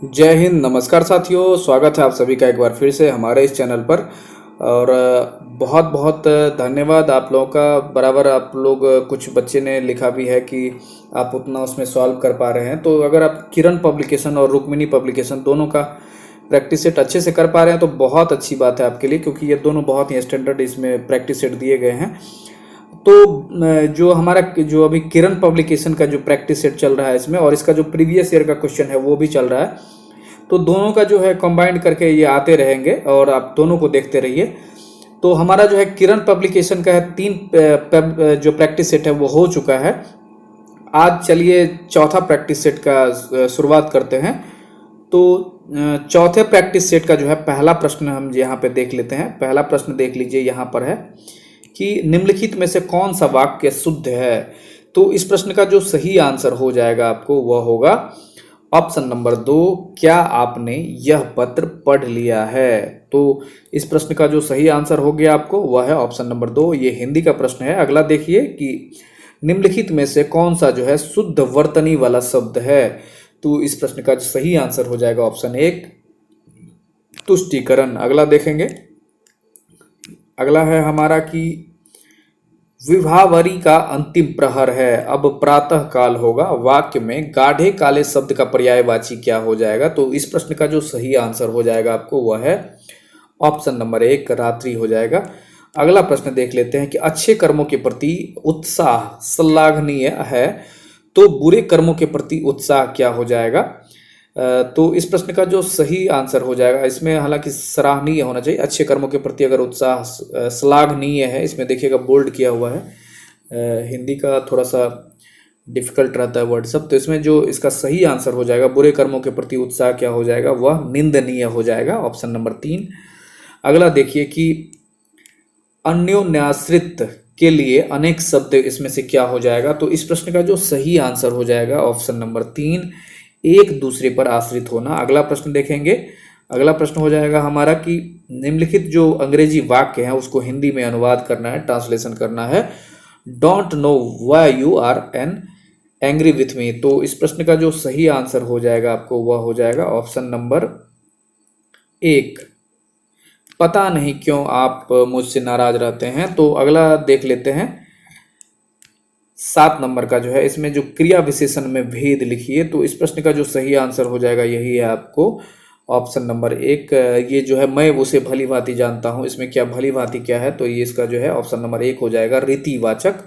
जय हिंद। नमस्कार साथियों, स्वागत है आप सभी का एक बार फिर से हमारे इस चैनल पर। और बहुत बहुत धन्यवाद आप लोगों का। बराबर आप लोग, कुछ बच्चे ने लिखा भी है कि आप उतना उसमें सॉल्व कर पा रहे हैं। तो अगर आप किरण पब्लिकेशन और रुक्मिणी पब्लिकेशन दोनों का प्रैक्टिस सेट अच्छे से कर पा रहे हैं तो बहुत अच्छी बात है आपके लिए, क्योंकि ये दोनों बहुत ही स्टैंडर्ड इसमें प्रैक्टिस सेट दिए गए हैं। तो जो हमारा जो अभी किरण पब्लिकेशन का जो प्रैक्टिस सेट चल रहा है इसमें, और इसका जो प्रीवियस ईयर का क्वेश्चन है वो भी चल रहा है। तो दोनों का जो है कंबाइंड करके ये आते रहेंगे और आप दोनों को देखते रहिए। तो हमारा जो है किरण पब्लिकेशन का है 3 जो प्रैक्टिस सेट है वो हो चुका है। आज चलिए चौथा प्रैक्टिस सेट का शुरुआत करते हैं। तो चौथे प्रैक्टिस सेट का जो है पहला प्रश्न हम यहाँ पे देख लेते हैं। पहला प्रश्न देख लीजिए, यहाँ पर है कि निम्नलिखित में से कौन सा वाक्य शुद्ध है। तो इस प्रश्न का जो सही आंसर हो जाएगा आपको वह होगा ऑप्शन नंबर 2, क्या आपने यह पत्र पढ़ लिया है। तो इस प्रश्न का जो सही आंसर हो गया आपको वह है ऑप्शन नंबर 2। ये हिंदी का प्रश्न है। अगला देखिए कि निम्नलिखित में से कौन सा जो है शुद्ध वर्तनी वाला शब्द है। तो इस प्रश्न का जो सही आंसर हो जाएगा ऑप्शन 1, तुष्टीकरण। अगला देखेंगे। अगला है हमारा कि विभावरी का अंतिम प्रहर है, अब प्रातः काल होगा। वाक्य में गाढ़े काले शब्द का पर्यायवाची क्या हो जाएगा। तो इस प्रश्न का जो सही आंसर हो जाएगा आपको वह है ऑप्शन नंबर 1, रात्रि हो जाएगा। अगला प्रश्न देख लेते हैं कि अच्छे कर्मों के प्रति उत्साह श्लाघनीय है, तो बुरे कर्मों के प्रति उत्साह क्या हो जाएगा। तो इस प्रश्न का जो सही आंसर हो जाएगा, इसमें हालांकि सराहनीय होना चाहिए। अच्छे कर्मों के प्रति अगर उत्साह श्लाघनीय है, इसमें देखिएगा बोल्ड किया हुआ है। हिंदी का थोड़ा सा डिफिकल्ट रहता है वर्ड सब। तो इसमें जो इसका सही आंसर हो जाएगा बुरे कर्मों के प्रति उत्साह क्या हो जाएगा, वह निंदनीय हो जाएगा, ऑप्शन नंबर 3। अगला देखिए कि अन्योन्याश्रित के लिए अनेक शब्द इसमें से क्या हो जाएगा। तो इस प्रश्न का जो सही आंसर हो जाएगा ऑप्शन नंबर 3, एक दूसरे पर आश्रित होना। अगला प्रश्न देखेंगे। अगला प्रश्न हो जाएगा हमारा कि निम्नलिखित जो अंग्रेजी वाक्य है उसको हिंदी में अनुवाद करना है, ट्रांसलेशन करना है। Don't know why you are an angry with me. तो इस प्रश्न का जो सही आंसर हो जाएगा आपको वह हो जाएगा ऑप्शन नंबर 1, पता नहीं क्यों आप मुझसे नाराज रहते हैं। तो अगला देख लेते हैं 7 नंबर का जो है, इसमें जो क्रिया विशेषण में भेद लिखिए। तो इस प्रश्न का जो सही आंसर हो जाएगा यही है आपको ऑप्शन नंबर 1। ये जो है मैं उसे भली भांति जानता हूँ, इसमें क्या भली भांति क्या है, तो ये इसका जो है ऑप्शन नंबर 1 हो जाएगा, रीतिवाचक।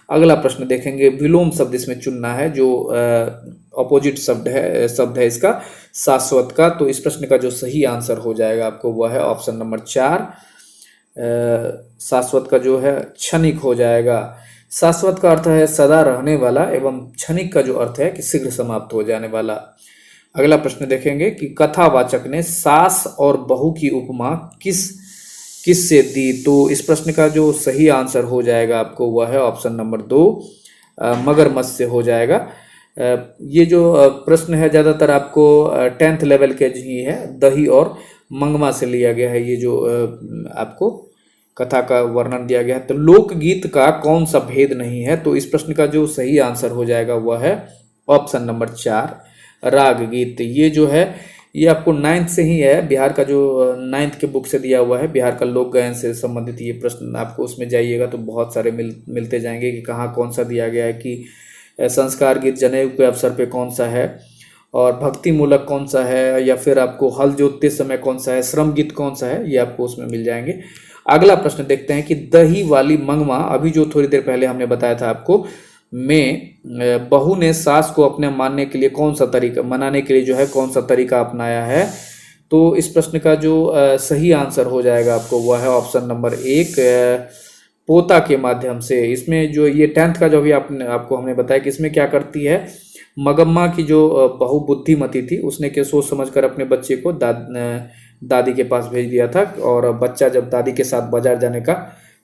अगला प्रश्न देखेंगे। विलोम शब्द इसमें चुनना है, जो अपोजिट शब्द है इसका शाश्वत का। तो इस प्रश्न का जो सही आंसर हो जाएगा आपको वह है ऑप्शन नंबर 4, शाश्वत का जो है क्षणिक हो जाएगा। शाश्वत का अर्थ है सदा रहने वाला, एवं क्षणिक का जो अर्थ है कि शीघ्र समाप्त हो जाने वाला। अगला प्रश्न देखेंगे कि कथावाचक ने सास और बहू की उपमा किस से दी। तो इस प्रश्न का जो सही आंसर हो जाएगा आपको वह है ऑप्शन नंबर 2, मगरमच्छ से हो जाएगा। ये जो प्रश्न है ज़्यादातर आपको 10th लेवल के ही है, दही और मंगमा से लिया गया है। ये जो आपको कथा का वर्णन दिया गया है। तो लोकगीत का कौन सा भेद नहीं है। तो इस प्रश्न का जो सही आंसर हो जाएगा वह है ऑप्शन नंबर 4, राग गीत। ये जो है ये आपको 9th से ही है, बिहार का जो 9th के बुक से दिया हुआ है, बिहार का लोक गायन से संबंधित ये प्रश्न। आपको उसमें जाइएगा तो बहुत सारे मिलते जाएंगे कि कहाँ कौन सा दिया गया है, कि संस्कार गीत जनेऊ के अवसर पे कौन सा है, और भक्ति मूलक कौन सा है, या फिर आपको हल जोतते समय कौन सा है, श्रम गीत कौन सा है, ये आपको उसमें मिल जाएंगे। अगला प्रश्न देखते हैं कि दही वाली मंगमा, अभी जो थोड़ी देर पहले हमने बताया था आपको, में बहू ने सास को अपने मनाने के लिए जो है कौन सा तरीका अपनाया है। तो इस प्रश्न का जो सही आंसर हो जाएगा आपको वह है ऑप्शन नंबर 1, पोता के माध्यम से। इसमें जो ये 10th का जो भी आपको हमने बताया कि इसमें क्या करती है, मगम्मा की जो बहू बुद्धिमती थी, उसने के सोच समझकर अपने बच्चे को दादी के पास भेज दिया था। और बच्चा जब दादी के साथ बाजार जाने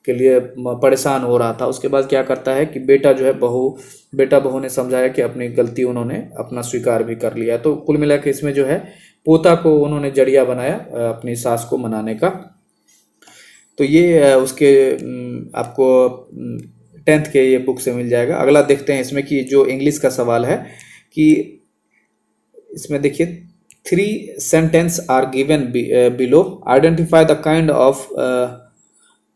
के लिए परेशान हो रहा था, उसके बाद क्या करता है कि बेटा बहू ने समझाया कि अपनी गलती उन्होंने अपना स्वीकार भी कर लिया। तो कुल मिला के इसमें जो है पोता को उन्होंने जरिया बनाया अपनी सास को मनाने का। तो ये उसके आपको 10th के ये बुक से मिल जाएगा। अगला देखते हैं इसमें कि जो इंग्लिश का सवाल है कि इसमें देखिए Three sentences are given below. Identify the kind of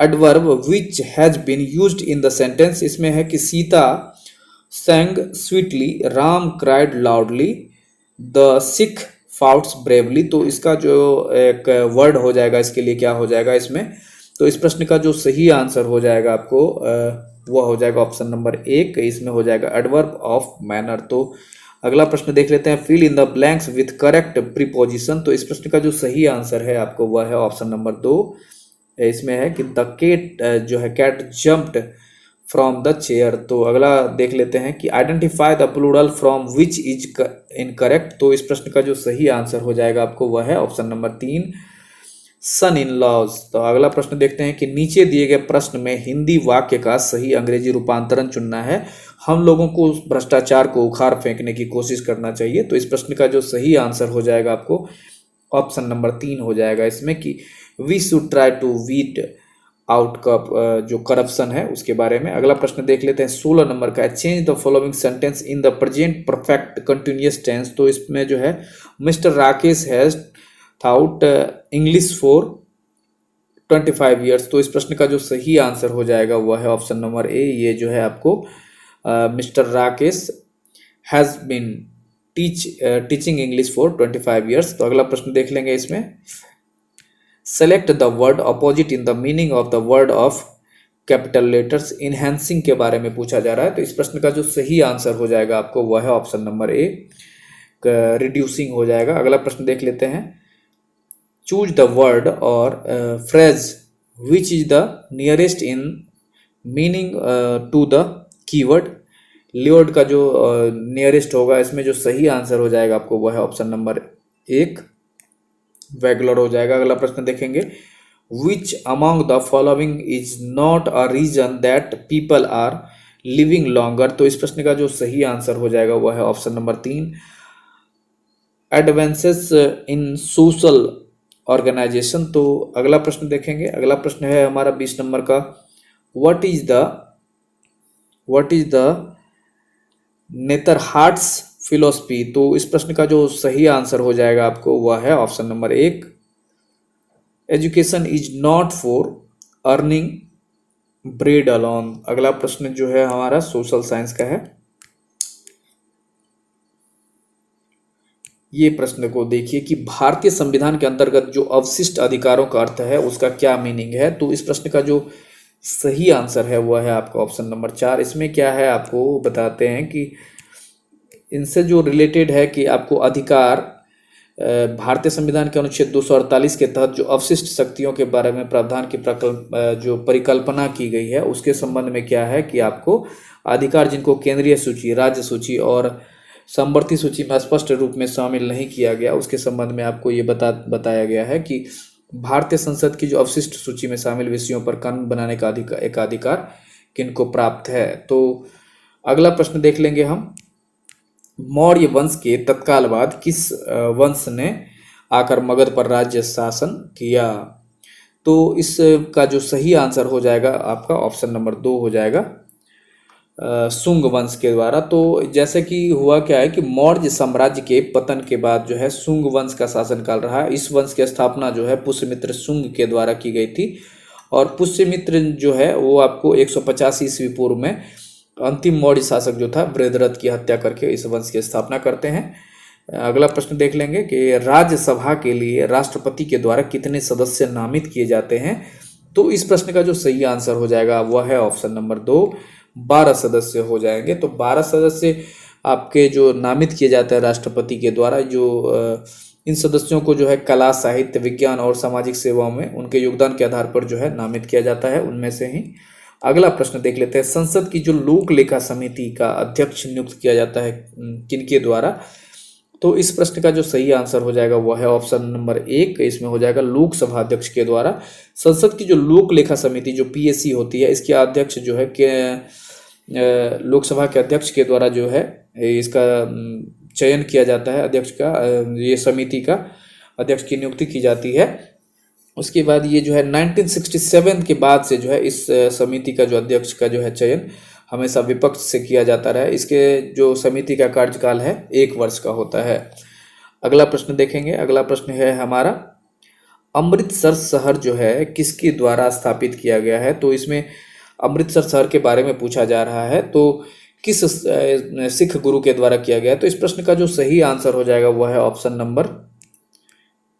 adverb which has been used in the sentence. इसमें है कि Sita sang sweetly, Ram cried loudly, the Sikh fought bravely. तो इसका जो एक वर्ड हो जाएगा इसके लिए क्या हो जाएगा इसमें, तो इस प्रश्न का जो सही आंसर हो जाएगा आपको वह हो जाएगा ऑप्शन नंबर 1, इसमें हो जाएगा एडवर्ब ऑफ मैनर। तो अगला प्रश्न देख लेते हैं, fill in the blanks with correct preposition. तो इस प्रश्न का जो सही आंसर है आपको वह है ऑप्शन नंबर 2, इसमें है कि द केट जो है cat jumped from the chair. तो अगला देख लेते हैं कि identify the plural from which is incorrect. तो इस प्रश्न का जो सही आंसर हो जाएगा आपको वह है option number 3, son in laws. तो अगला प्रश्न देखते हैं कि नीचे दिए गए प्रश्न में हिंदी वाक्य का सही अंग्रेजी रूपांतरण चुनना है। हम लोगों को भ्रष्टाचार को उखाड़ फेंकने की कोशिश करना चाहिए। तो इस प्रश्न का जो सही आंसर हो जाएगा आपको ऑप्शन नंबर 3 हो जाएगा इसमें कि we should try to weed out cup जो करप्शन है उसके बारे में। अगला प्रश्न देख लेते हैं 16 नंबर का, change the following sentence in the present perfect continuous tense. तो इसमें जो है mister Rakesh has thought English for 25 years. तो इस प्रश्न का जो सही आंसर हो जाएगा वह है ऑप्शन नंबर ए, ये जो है आपको mister Rakesh has been teaching English for 25 years. तो अगला प्रश्न देख लेंगे इसमें, select the word opposite in the meaning of the word of capital letters. Enhancing के बारे में पूछा जा रहा है। तो इस प्रश्न का जो सही आंसर हो जाएगा आपको वह है ऑप्शन नंबर ए, रिड्यूसिंग हो जाएगा। अगला प्रश्न देख लेते हैं, चूज द वर्ड और phrase which is the nearest in meaning to the keyword. Leeward का जो नियरेस्ट होगा इसमें जो सही आंसर हो जाएगा आपको वह है ऑप्शन नंबर 1, वेगुलर हो जाएगा। अगला प्रश्न देखेंगे, which among the following is not a reason that people are living longer. तो इस प्रश्न का जो सही आंसर हो जाएगा वह है option number 3, advances in social organisation. तो अगला प्रश्न देखेंगे, अगला प्रश्न है हमारा 20 नंबर का, व्हाट इज द नेतरहार्ट्स फिलोसफी। तो इस प्रश्न का जो सही आंसर हो जाएगा आपको वह है option number 1, education is not for earning bread alone. अगला प्रश्न जो है हमारा सोशल साइंस का है। ये प्रश्न को देखिए कि भारतीय संविधान के अंतर्गत जो अवशिष्ट अधिकारों का अर्थ है उसका क्या मीनिंग है। तो इस प्रश्न का जो सही आंसर है वह है आपका ऑप्शन नंबर 4। इसमें क्या है आपको बताते हैं कि इनसे जो रिलेटेड है कि आपको अधिकार भारतीय संविधान के अनुच्छेद 248 के तहत जो अवशिष्ट शक्तियों के बारे में प्रावधान की जो परिकल्पना की गई है उसके संबंध में क्या है कि आपको अधिकार जिनको केंद्रीय सूची, राज्य सूची और समवर्ती सूची में स्पष्ट रूप में शामिल नहीं किया गया उसके संबंध में आपको ये बताया गया है कि भारतीय संसद की जो अवशिष्ट सूची में शामिल विषयों पर कानून बनाने का अधिकार किनको प्राप्त है। तो अगला प्रश्न देख लेंगे हम, मौर्य वंश के तत्काल बाद किस वंश ने आकर मगध पर राज्य शासन किया। तो इसका जो सही आंसर हो जाएगा आपका ऑप्शन नंबर 2 हो जाएगा, शुंग वंश के द्वारा। तो जैसे कि हुआ क्या है कि मौर्य साम्राज्य के पतन के बाद जो है शुंग वंश का शासनकाल रहा। इस वंश की स्थापना जो है पुष्यमित्र शुंग के द्वारा की गई थी और पुष्यमित्र जो है वो आपको 150 ईस्वी पूर्व में अंतिम मौर्य शासक जो था बृहद्रथ की हत्या करके इस वंश की स्थापना करते हैं। अगला प्रश्न देख लेंगे कि राज्यसभा के लिए राष्ट्रपति के द्वारा कितने सदस्य नामित किए जाते हैं। तो इस प्रश्न का जो सही आंसर हो जाएगा वह है ऑप्शन नंबर 2, 12 सदस्य हो जाएंगे। तो 12 सदस्य आपके जो नामित किए जाते हैं राष्ट्रपति के द्वारा, जो इन सदस्यों को जो है कला, साहित्य, विज्ञान और सामाजिक सेवाओं में उनके योगदान के आधार पर जो है नामित किया जाता है, उनमें से ही। अगला प्रश्न देख लेते हैं, संसद की जो लोक लेखा समिति का अध्यक्ष नियुक्त किया जाता है किनके द्वारा। तो इस प्रश्न का जो सही आंसर हो जाएगा वह है ऑप्शन नंबर 1, इसमें हो जाएगा लोकसभा अध्यक्ष के द्वारा। संसद की जो लोक लेखा समिति जो पीएससी होती है इसके अध्यक्ष जो है लोकसभा के अध्यक्ष के द्वारा जो है इसका चयन किया जाता है, अध्यक्ष का, ये समिति का अध्यक्ष की नियुक्ति की जाती है। उसके बाद ये जो है 1967 के बाद से जो है इस समिति का जो अध्यक्ष का जो है चयन हमेशा विपक्ष से किया जाता रहा है। इसके जो समिति का कार्यकाल है 1 वर्ष का होता है। अगला प्रश्न देखेंगे। अगला प्रश्न है हमारा, अमृतसर शहर जो है किसके द्वारा स्थापित किया गया है? तो इसमें अमृतसर शहर के बारे में पूछा जा रहा है, तो किस सिख गुरु के द्वारा किया गया है? तो इस प्रश्न का जो सही आंसर हो जाएगा वह है ऑप्शन नंबर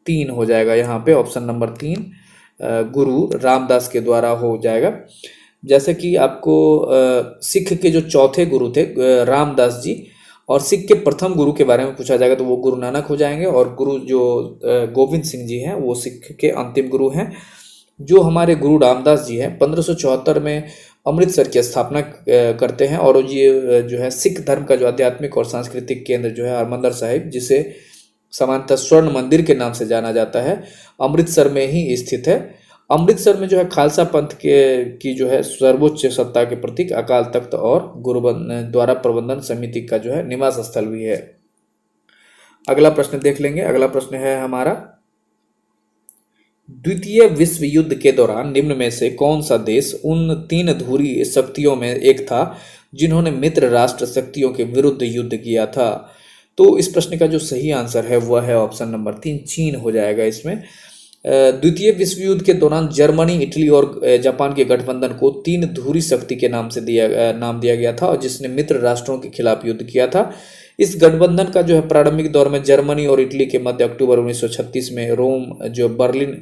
3 हो जाएगा। यहाँ पे ऑप्शन नंबर 3 गुरु रामदास के द्वारा हो जाएगा। जैसे कि आपको सिख के जो चौथे गुरु थे रामदास जी, और सिख के प्रथम गुरु के बारे में पूछा जाएगा तो वो गुरु नानक हो जाएंगे, और गुरु जो गोविंद सिंह जी हैं वो सिख के अंतिम गुरु हैं। जो हमारे गुरु रामदास जी हैं 1574 में अमृतसर की स्थापना करते हैं, और ये जो है सिख धर्म का जो आध्यात्मिक और सांस्कृतिक केंद्र जो है हरमंदिर साहिब, जिसे सामान्यतः स्वर्ण मंदिर के नाम से जाना जाता है, अमृतसर में ही स्थित है। अमृतसर में जो है खालसा पंथ के की जो है सर्वोच्च सत्ता के प्रतीक अकाल तख्त और गुरु द्वारा प्रबंधन समिति का जो है निवास स्थल भी है। अगला प्रश्न देख लेंगे। अगला प्रश्न है हमारा, द्वितीय विश्व युद्ध के दौरान निम्न में से कौन सा देश उन 3 ध्रुवीय शक्तियों में एक था जिन्होंने मित्र राष्ट्र शक्तियों के विरुद्ध युद्ध किया था? तो इस प्रश्न का जो सही आंसर है वह है ऑप्शन नंबर 3 चीन हो जाएगा। इसमें द्वितीय विश्व युद्ध के दौरान जर्मनी, इटली और जापान के गठबंधन को 3 ध्रुवीय शक्ति के नाम से नाम दिया गया था, और जिसने मित्र राष्ट्रों के खिलाफ युद्ध किया था। इस गठबंधन का जो है प्रारंभिक दौर में जर्मनी और इटली के मध्य अक्टूबर 1936 में रोम जो बर्लिन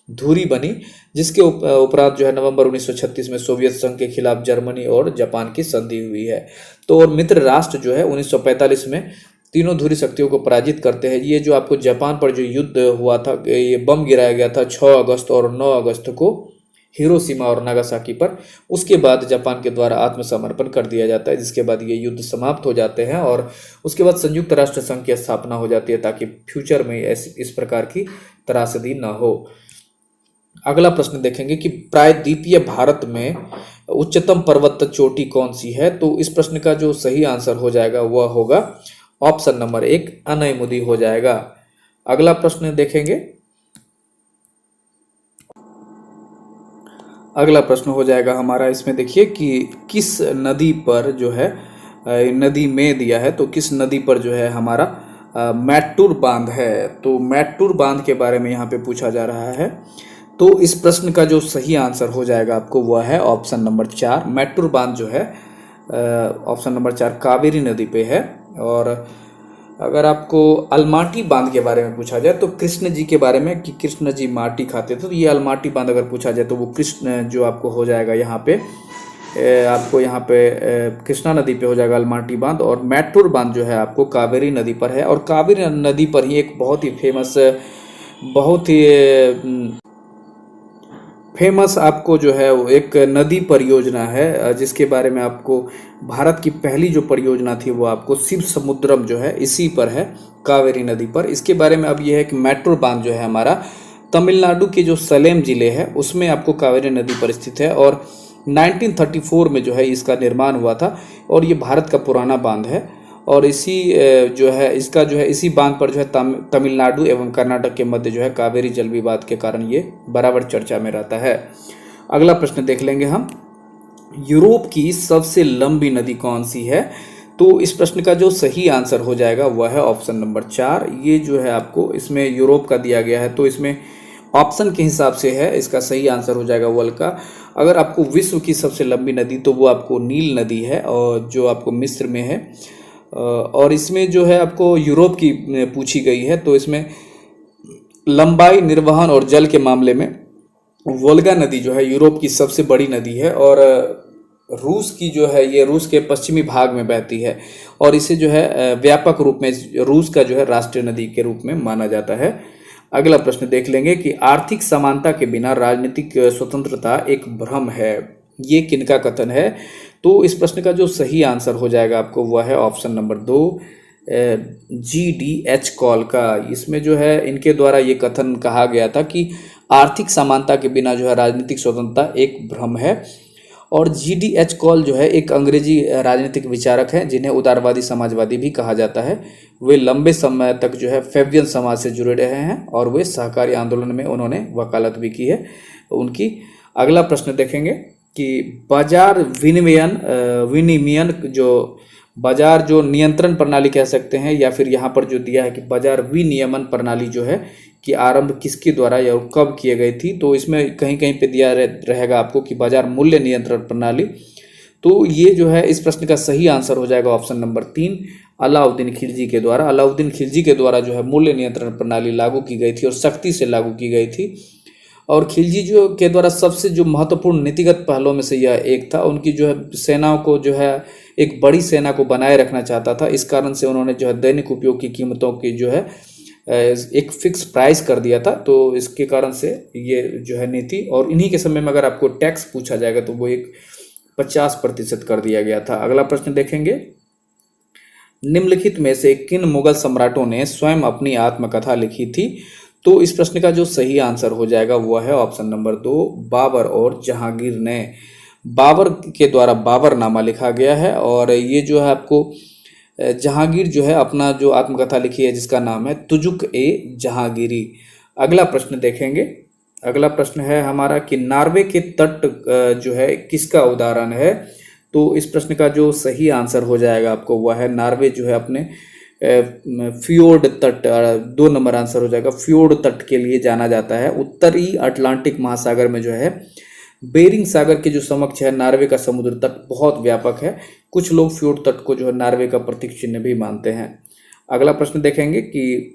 धुरी बनी, जिसके उपरांत जो है नवंबर 1936 में सोवियत संघ के खिलाफ जर्मनी और जापान की संधि हुई है। तो और मित्र राष्ट्र जो है 1945 में तीनों ध्रुवीय शक्तियों को पराजित करते हैं। ये जो आपको जापान पर जो युद्ध हुआ था, ये बम गिराया गया था 6 अगस्त और 9 अगस्त को हिरोशिमा और नागासाकी पर। उसके बाद जापान के द्वारा आत्मसमर्पण कर दिया जाता है, जिसके बाद ये युद्ध समाप्त हो जाते हैं, और उसके बाद संयुक्त राष्ट्र संघ की स्थापना हो जाती है, ताकि फ्यूचर में इस प्रकार की त्रासदी न हो। अगला प्रश्न देखेंगे कि प्रायद्वीपीय भारत में उच्चतम पर्वत चोटी कौन सी है? तो इस प्रश्न का जो सही आंसर हो जाएगा वह होगा ऑप्शन नंबर 1 अनैमुदी हो जाएगा। अगला प्रश्न देखेंगे। अगला प्रश्न हो जाएगा हमारा, इसमें देखिए कि किस नदी पर जो है नदी में दिया है, तो किस नदी पर जो है हमारा मैट्टूर बांध है? तो मैट्टूर बांध के बारे में यहाँ पे पूछा जा रहा है। तो इस प्रश्न का जो सही आंसर हो जाएगा आपको वह है ऑप्शन नंबर 4 मैट्टूर बांध जो है ऑप्शन नंबर 4 कावेरी नदी पे है। और अगर आपको अलमाटी बांध के बारे में पूछा जाए तो कृष्ण जी के बारे में, कि कृष्ण जी माटी खाते थे, तो ये अलमाटी बांध अगर पूछा जाए तो वो कृष्ण जो आपको हो जाएगा यहाँ पे आपको यहाँ पे कृष्णा नदी पे हो जाएगा अलमाटी बांध, और मैट्टूर बांध जो है आपको कावेरी नदी पर है। और कावेरी नदी पर ही एक बहुत ही फेमस आपको जो है वो एक नदी परियोजना है, जिसके बारे में आपको भारत की पहली जो परियोजना थी वो आपको शिव समुद्रम जो है इसी पर है, कावेरी नदी पर। इसके बारे में अब ये है कि मैट्टूर बांध जो है हमारा तमिलनाडु के जो सलेम जिले है उसमें आपको कावेरी नदी पर स्थित है, और 1934 में जो है इसका निर्माण हुआ था, और ये भारत का पुराना बांध है। और इसी जो है इसका जो है इसी बांध पर जो है तमिलनाडु एवं कर्नाटक के मध्य जो है कावेरी जल विवाद के कारण ये बराबर चर्चा में रहता है। अगला प्रश्न देख लेंगे हम, यूरोप की सबसे लंबी नदी कौन सी है? तो इस प्रश्न का जो सही आंसर हो जाएगा वह है ऑप्शन नंबर 4। ये जो है आपको इसमें यूरोप का दिया गया है, तो इसमें ऑप्शन के हिसाब से है, इसका सही आंसर हो जाएगा वर्ल्ड का। अगर आपको विश्व की सबसे लंबी नदी तो वो आपको नील नदी है, और जो आपको मिस्र में है। और इसमें जो है आपको यूरोप की पूछी गई है, तो इसमें लंबाई, निर्वहन और जल के मामले में वोल्गा नदी जो है यूरोप की सबसे बड़ी नदी है, और रूस की जो है ये रूस के पश्चिमी भाग में बहती है, और इसे जो है व्यापक रूप में रूस का जो है राष्ट्रीय नदी के रूप में माना जाता है। अगला प्रश्न देख लेंगे कि आर्थिक समानता के बिना राजनीतिक स्वतंत्रता एक भ्रम है, ये किनका कथन है? तो इस प्रश्न का जो सही आंसर हो जाएगा आपको वह है ऑप्शन नंबर 2 GDH कॉल का। इसमें जो है इनके द्वारा ये कथन कहा गया था कि आर्थिक समानता के बिना जो है राजनीतिक स्वतंत्रता एक भ्रम है। और GDH कॉल जो है एक अंग्रेजी राजनीतिक विचारक हैं, जिन्हें उदारवादी समाजवादी भी कहा जाता है। वे लंबे समय तक जो है फेबियन समाज से जुड़े रहे हैं, और वे सहकारी आंदोलन में उन्होंने वकालत भी की है उनकी। अगला प्रश्न देखेंगे कि बाजार विनिमयन जो बाजार जो नियंत्रण प्रणाली कह सकते हैं, या फिर यहाँ पर जो दिया है कि बाजार विनियमन प्रणाली जो है कि आरंभ किसके द्वारा या कब किए गई थी, तो इसमें कहीं कहीं पे दिया रहेगा आपको कि बाजार मूल्य नियंत्रण प्रणाली। तो ये जो है इस प्रश्न का सही आंसर हो जाएगा ऑप्शन नंबर 3, अलाउद्दीन खिलजी के द्वारा। अलाउद्दीन खिलजी के द्वारा जो है मूल्य नियंत्रण प्रणाली लागू की गई थी और सख्ती से लागू की गई थी। और खिलजी जो के द्वारा सबसे जो महत्वपूर्ण नीतिगत पहलों में से यह एक था। उनकी जो है सेनाओं को जो है एक बड़ी सेना को बनाए रखना चाहता था, इस कारण से उन्होंने जो है दैनिक उपयोग की कीमतों की जो है एक फिक्स प्राइस कर दिया था। तो इसके कारण से ये जो है नीति, और इन्हीं के समय में अगर आपको टैक्स पूछा जाएगा तो वो एक 50% कर दिया गया था। अगला प्रश्न देखेंगे, निम्नलिखित में से किन मुगल सम्राटों ने स्वयं अपनी आत्मकथा लिखी थी? तो इस प्रश्न का जो सही आंसर हो जाएगा वो है ऑप्शन नंबर 2, बाबर और जहांगीर ने। बाबर के द्वारा बाबरनामा लिखा गया है, और ये जो है आपको जहांगीर जो है अपना जो आत्मकथा लिखी है जिसका नाम है तुजुक ए जहांगीरी। अगला प्रश्न देखेंगे, अगला प्रश्न है हमारा कि नार्वे के तट जो है किसका उदाहरण है? तो इस प्रश्न का जो सही आंसर हो जाएगा आपको वह है नार्वे जो है अपने फ्योर्ड तट, 2 नंबर आंसर हो जाएगा। फ्योर्ड तट के लिए जाना जाता है। उत्तरी अटलांटिक महासागर में जो है बेरिंग सागर के जो समक्ष है नार्वे का समुद्र तट बहुत व्यापक है। कुछ लोग फ्योर्ड तट को जो है नार्वे का प्रतीक चिन्ह भी मानते हैं। अगला प्रश्न देखेंगे कि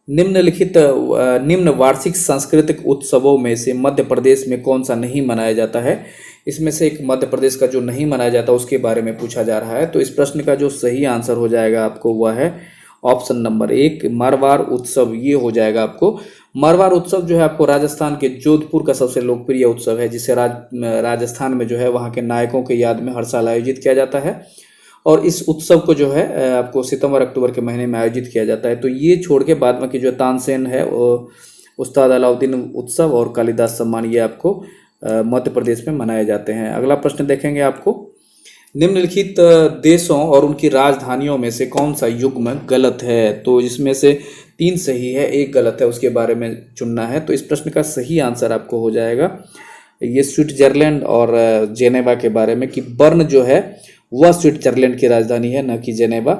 निम्न वार्षिक सांस्कृतिक उत्सवों में से मध्य प्रदेश में कौन सा नहीं मनाया जाता है? इसमें से एक मध्य प्रदेश का जो नहीं मनाया जाता उसके बारे में पूछा जा रहा है। तो इस प्रश्न का जो सही आंसर हो जाएगा आपको वह है ऑप्शन नंबर 1, मारवाड़ उत्सव। ये हो जाएगा आपको। मारवाड़ उत्सव जो है आपको राजस्थान के जोधपुर का सबसे लोकप्रिय उत्सव है, जिसे राजस्थान में जो है वहाँ के नायकों के याद में हर साल आयोजित किया जाता है। और इस उत्सव को जो है आपको सितंबर अक्टूबर के महीने में आयोजित किया जाता है। तो ये छोड़ के बाद में की जो तानसेन है, उस्ताद अलाउद्दीन उत्सव और कालिदास सम्मान, ये आपको मध्य प्रदेश में मनाए जाते हैं। अगला प्रश्न देखेंगे आपको, निम्नलिखित देशों और उनकी राजधानियों में से कौन सा युग्म गलत है? तो इसमें से 3 सही है, 1 गलत है, उसके बारे में चुनना है। तो इस प्रश्न का सही आंसर आपको हो जाएगा ये स्विट्जरलैंड और जेनेवा के बारे में, कि बर्न जो है वह स्विट्जरलैंड की राजधानी है, न कि जेनेवा।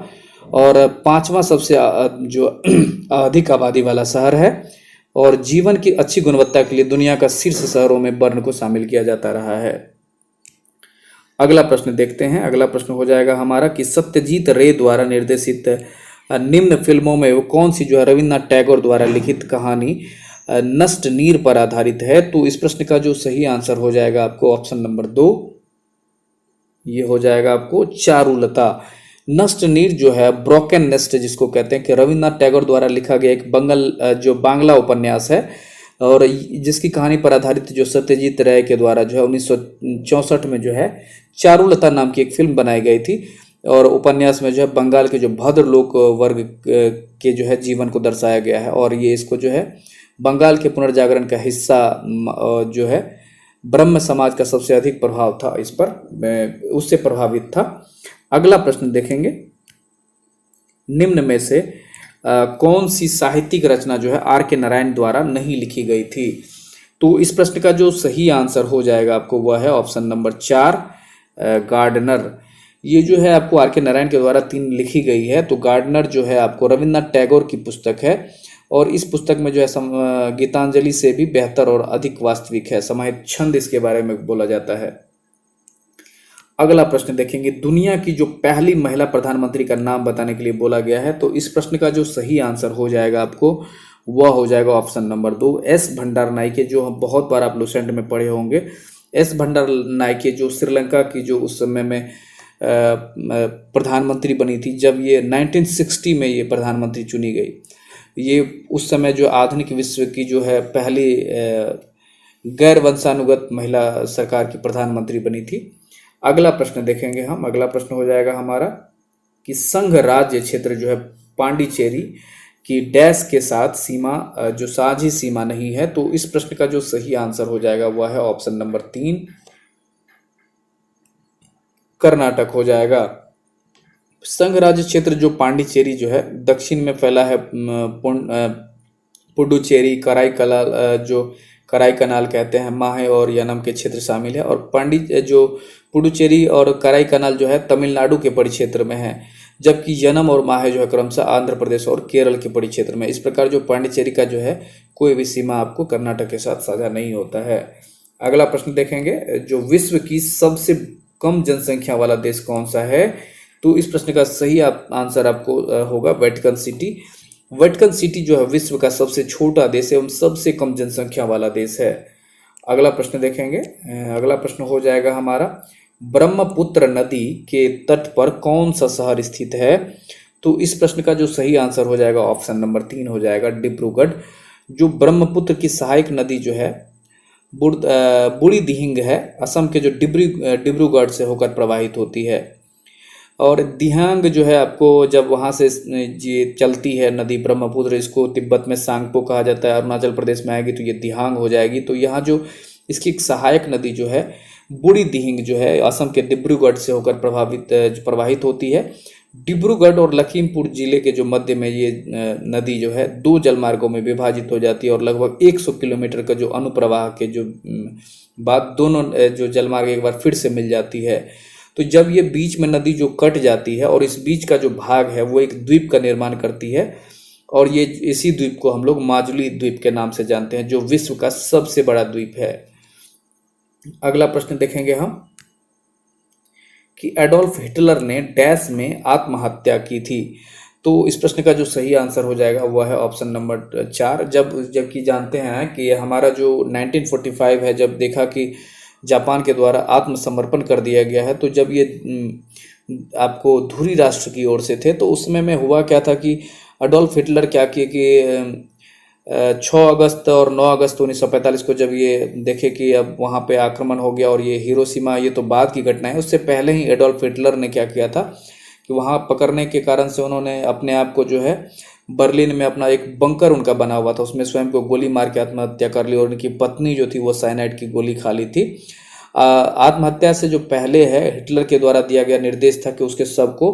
और 5वां सबसे जो अधिक आबादी वाला शहर है, और जीवन की अच्छी गुणवत्ता के लिए दुनिया का शीर्ष शहरों में बर्न को शामिल किया जाता रहा है। अगला प्रश्न देखते हैं। अगला प्रश्न हो जाएगा हमारा कि सत्यजीत रे द्वारा निर्देशित निम्न फिल्मों में वो कौन सी जो है रविन्द्रनाथ टैगोर द्वारा लिखित कहानी नष्ट नीर पर आधारित है? तो इस प्रश्न का जो सही आंसर हो जाएगा आपको ऑप्शन नंबर 2, ये हो जाएगा आपको चारुलता। नष्ट नीर जो है ब्रोकन नेस्ट जिसको कहते हैं, कि रविन्द्रनाथ टैगोर द्वारा लिखा गया एक बांग्ला उपन्यास है, और जिसकी कहानी पर आधारित जो सत्यजीत रे के द्वारा जो है 1964 में जो है चारुलता नाम की एक फिल्म बनाई गई थी। और उपन्यास में जो है बंगाल के जो भद्र लोक वर्ग के जो है जीवन को दर्शाया गया है, और ये इसको जो है बंगाल के पुनर्जागरण का हिस्सा जो है ब्रह्म समाज का सबसे अधिक प्रभाव था इस पर, उससे प्रभावित था। अगला प्रश्न देखेंगे, निम्न में से कौन सी साहित्यिक रचना जो है आर के नारायण द्वारा नहीं लिखी गई थी? तो इस प्रश्न का जो सही आंसर हो जाएगा आपको वह है ऑप्शन नंबर 4, गार्डनर। ये जो है आपको आर के नारायण के द्वारा 3 लिखी गई है। तो गार्डनर जो है आपको रविन्द्रनाथ टैगोर की पुस्तक है, और इस पुस्तक में जो है गीतांजलि से भी बेहतर और अधिक वास्तविक है। समाहित छंद इसके बारे में बोला जाता है। अगला प्रश्न देखेंगे, दुनिया की जो पहली महिला प्रधानमंत्री का नाम बताने के लिए बोला गया है। तो इस प्रश्न का जो सही आंसर हो जाएगा आपको वह हो जाएगा ऑप्शन नंबर 2, एस भंडार नायके, जो हम बहुत बार आप लुसेंट में पढ़े होंगे। एस भंडार नायके जो श्रीलंका की जो उस समय में प्रधानमंत्री बनी थी, जब ये 1960 में ये प्रधानमंत्री चुनी गई। ये उस समय जो आधुनिक विश्व की जो है पहली गैर वंशानुगत महिला सरकार की प्रधानमंत्री बनी थी। अगला प्रश्न देखेंगे हम। अगला प्रश्न हो जाएगा हमारा कि संघ राज्य क्षेत्र जो है पांडिचेरी की डैश के साथ सीमा जो साझी सीमा नहीं है। तो इस प्रश्न का जो सही आंसर हो जाएगा वह है ऑप्शन नंबर 3, कर्नाटक हो जाएगा। संघ राज्य क्षेत्र जो पांडिचेरी जो है दक्षिण में फैला है, पुडुचेरी, कराईकला जो कराई कनाल कहते हैं, माहे और यनम के क्षेत्र शामिल है। और जो पुडुचेरी और कराई कनाल जो है तमिलनाडु के परिक्षेत्र में है, जबकि यनम और माहे जो है क्रमशः आंध्र प्रदेश और केरल के परिक्षेत्र में। इस प्रकार जो पांडिचेरी का जो है कोई भी सीमा आपको कर्नाटक के साथ साझा नहीं होता है। अगला प्रश्न देखेंगे, जो विश्व की सबसे कम जनसंख्या वाला देश कौन सा है? तो इस प्रश्न का सही आंसर आपको होगा वेटिकन सिटी। वेटिकन सिटी जो है विश्व का सबसे छोटा देश है एवं सबसे कम जनसंख्या वाला देश है। अगला प्रश्न देखेंगे, अगला प्रश्न हो जाएगा हमारा, ब्रह्मपुत्र नदी के तट पर कौन सा शहर स्थित है? तो इस प्रश्न का जो सही आंसर हो जाएगा ऑप्शन नंबर 3 हो जाएगा डिब्रूगढ़। जो ब्रह्मपुत्र की सहायक नदी जो है बुढ़ी दिहिंग है, असम के जो डिब्रूगढ़ से होकर प्रवाहित होती है। और दिहांग जो है आपको जब वहाँ से ये चलती है नदी ब्रह्मपुत्र, इसको तिब्बत में सांगपो कहा जाता है, अरुणाचल प्रदेश में आएगी तो ये दिहांग हो जाएगी। तो यहाँ जो इसकी एक सहायक नदी जो है बुढ़ी दिहिंग जो है असम के डिब्रूगढ़ से होकर प्रवाहित होती है। डिब्रूगढ़ और लखीमपुर जिले के जो मध्य में ये नदी जो है 2 जलमार्गों में विभाजित हो जाती है और लगभग 100 किलोमीटर का जो अनुप्रवाह के जो बाद दोनों जो जलमार्ग एक बार फिर से मिल जाती है। तो जब ये बीच में नदी जो कट जाती है और इस बीच का जो भाग है वो एक द्वीप का निर्माण करती है, और ये इसी द्वीप को हम लोग माजुली द्वीप के नाम से जानते हैं, जो विश्व का सबसे बड़ा द्वीप है। अगला प्रश्न देखेंगे हम कि एडोल्फ हिटलर ने डैश में आत्महत्या की थी। तो इस प्रश्न का जो सही आंसर हो जाएगा वह है ऑप्शन नंबर 4। जबकि जानते हैं कि हमारा जो 1945 है, जब देखा कि जापान के द्वारा आत्मसमर्पण कर दिया गया है, तो जब ये आपको धुरी राष्ट्र की ओर से थे, तो उसमें में हुआ क्या था कि अडोल्फ हिटलर क्या किए कि 6 अगस्त और 9 अगस्त 1945 को जब ये देखे कि अब वहाँ पे आक्रमण हो गया और ये हिरोशिमा, ये तो बाद की घटना है, उससे पहले ही एडोल्फ हिटलर ने क्या किया था कि वहाँ पकड़ने के कारण से उन्होंने अपने आप को जो है बर्लिन में अपना एक बंकर उनका बना हुआ था, उसमें स्वयं को गोली मार के आत्महत्या कर ली, और उनकी पत्नी जो थी वो साइनाइड की गोली खा ली थी। आत्महत्या से जो पहले है हिटलर के द्वारा दिया गया निर्देश था कि उसके शव को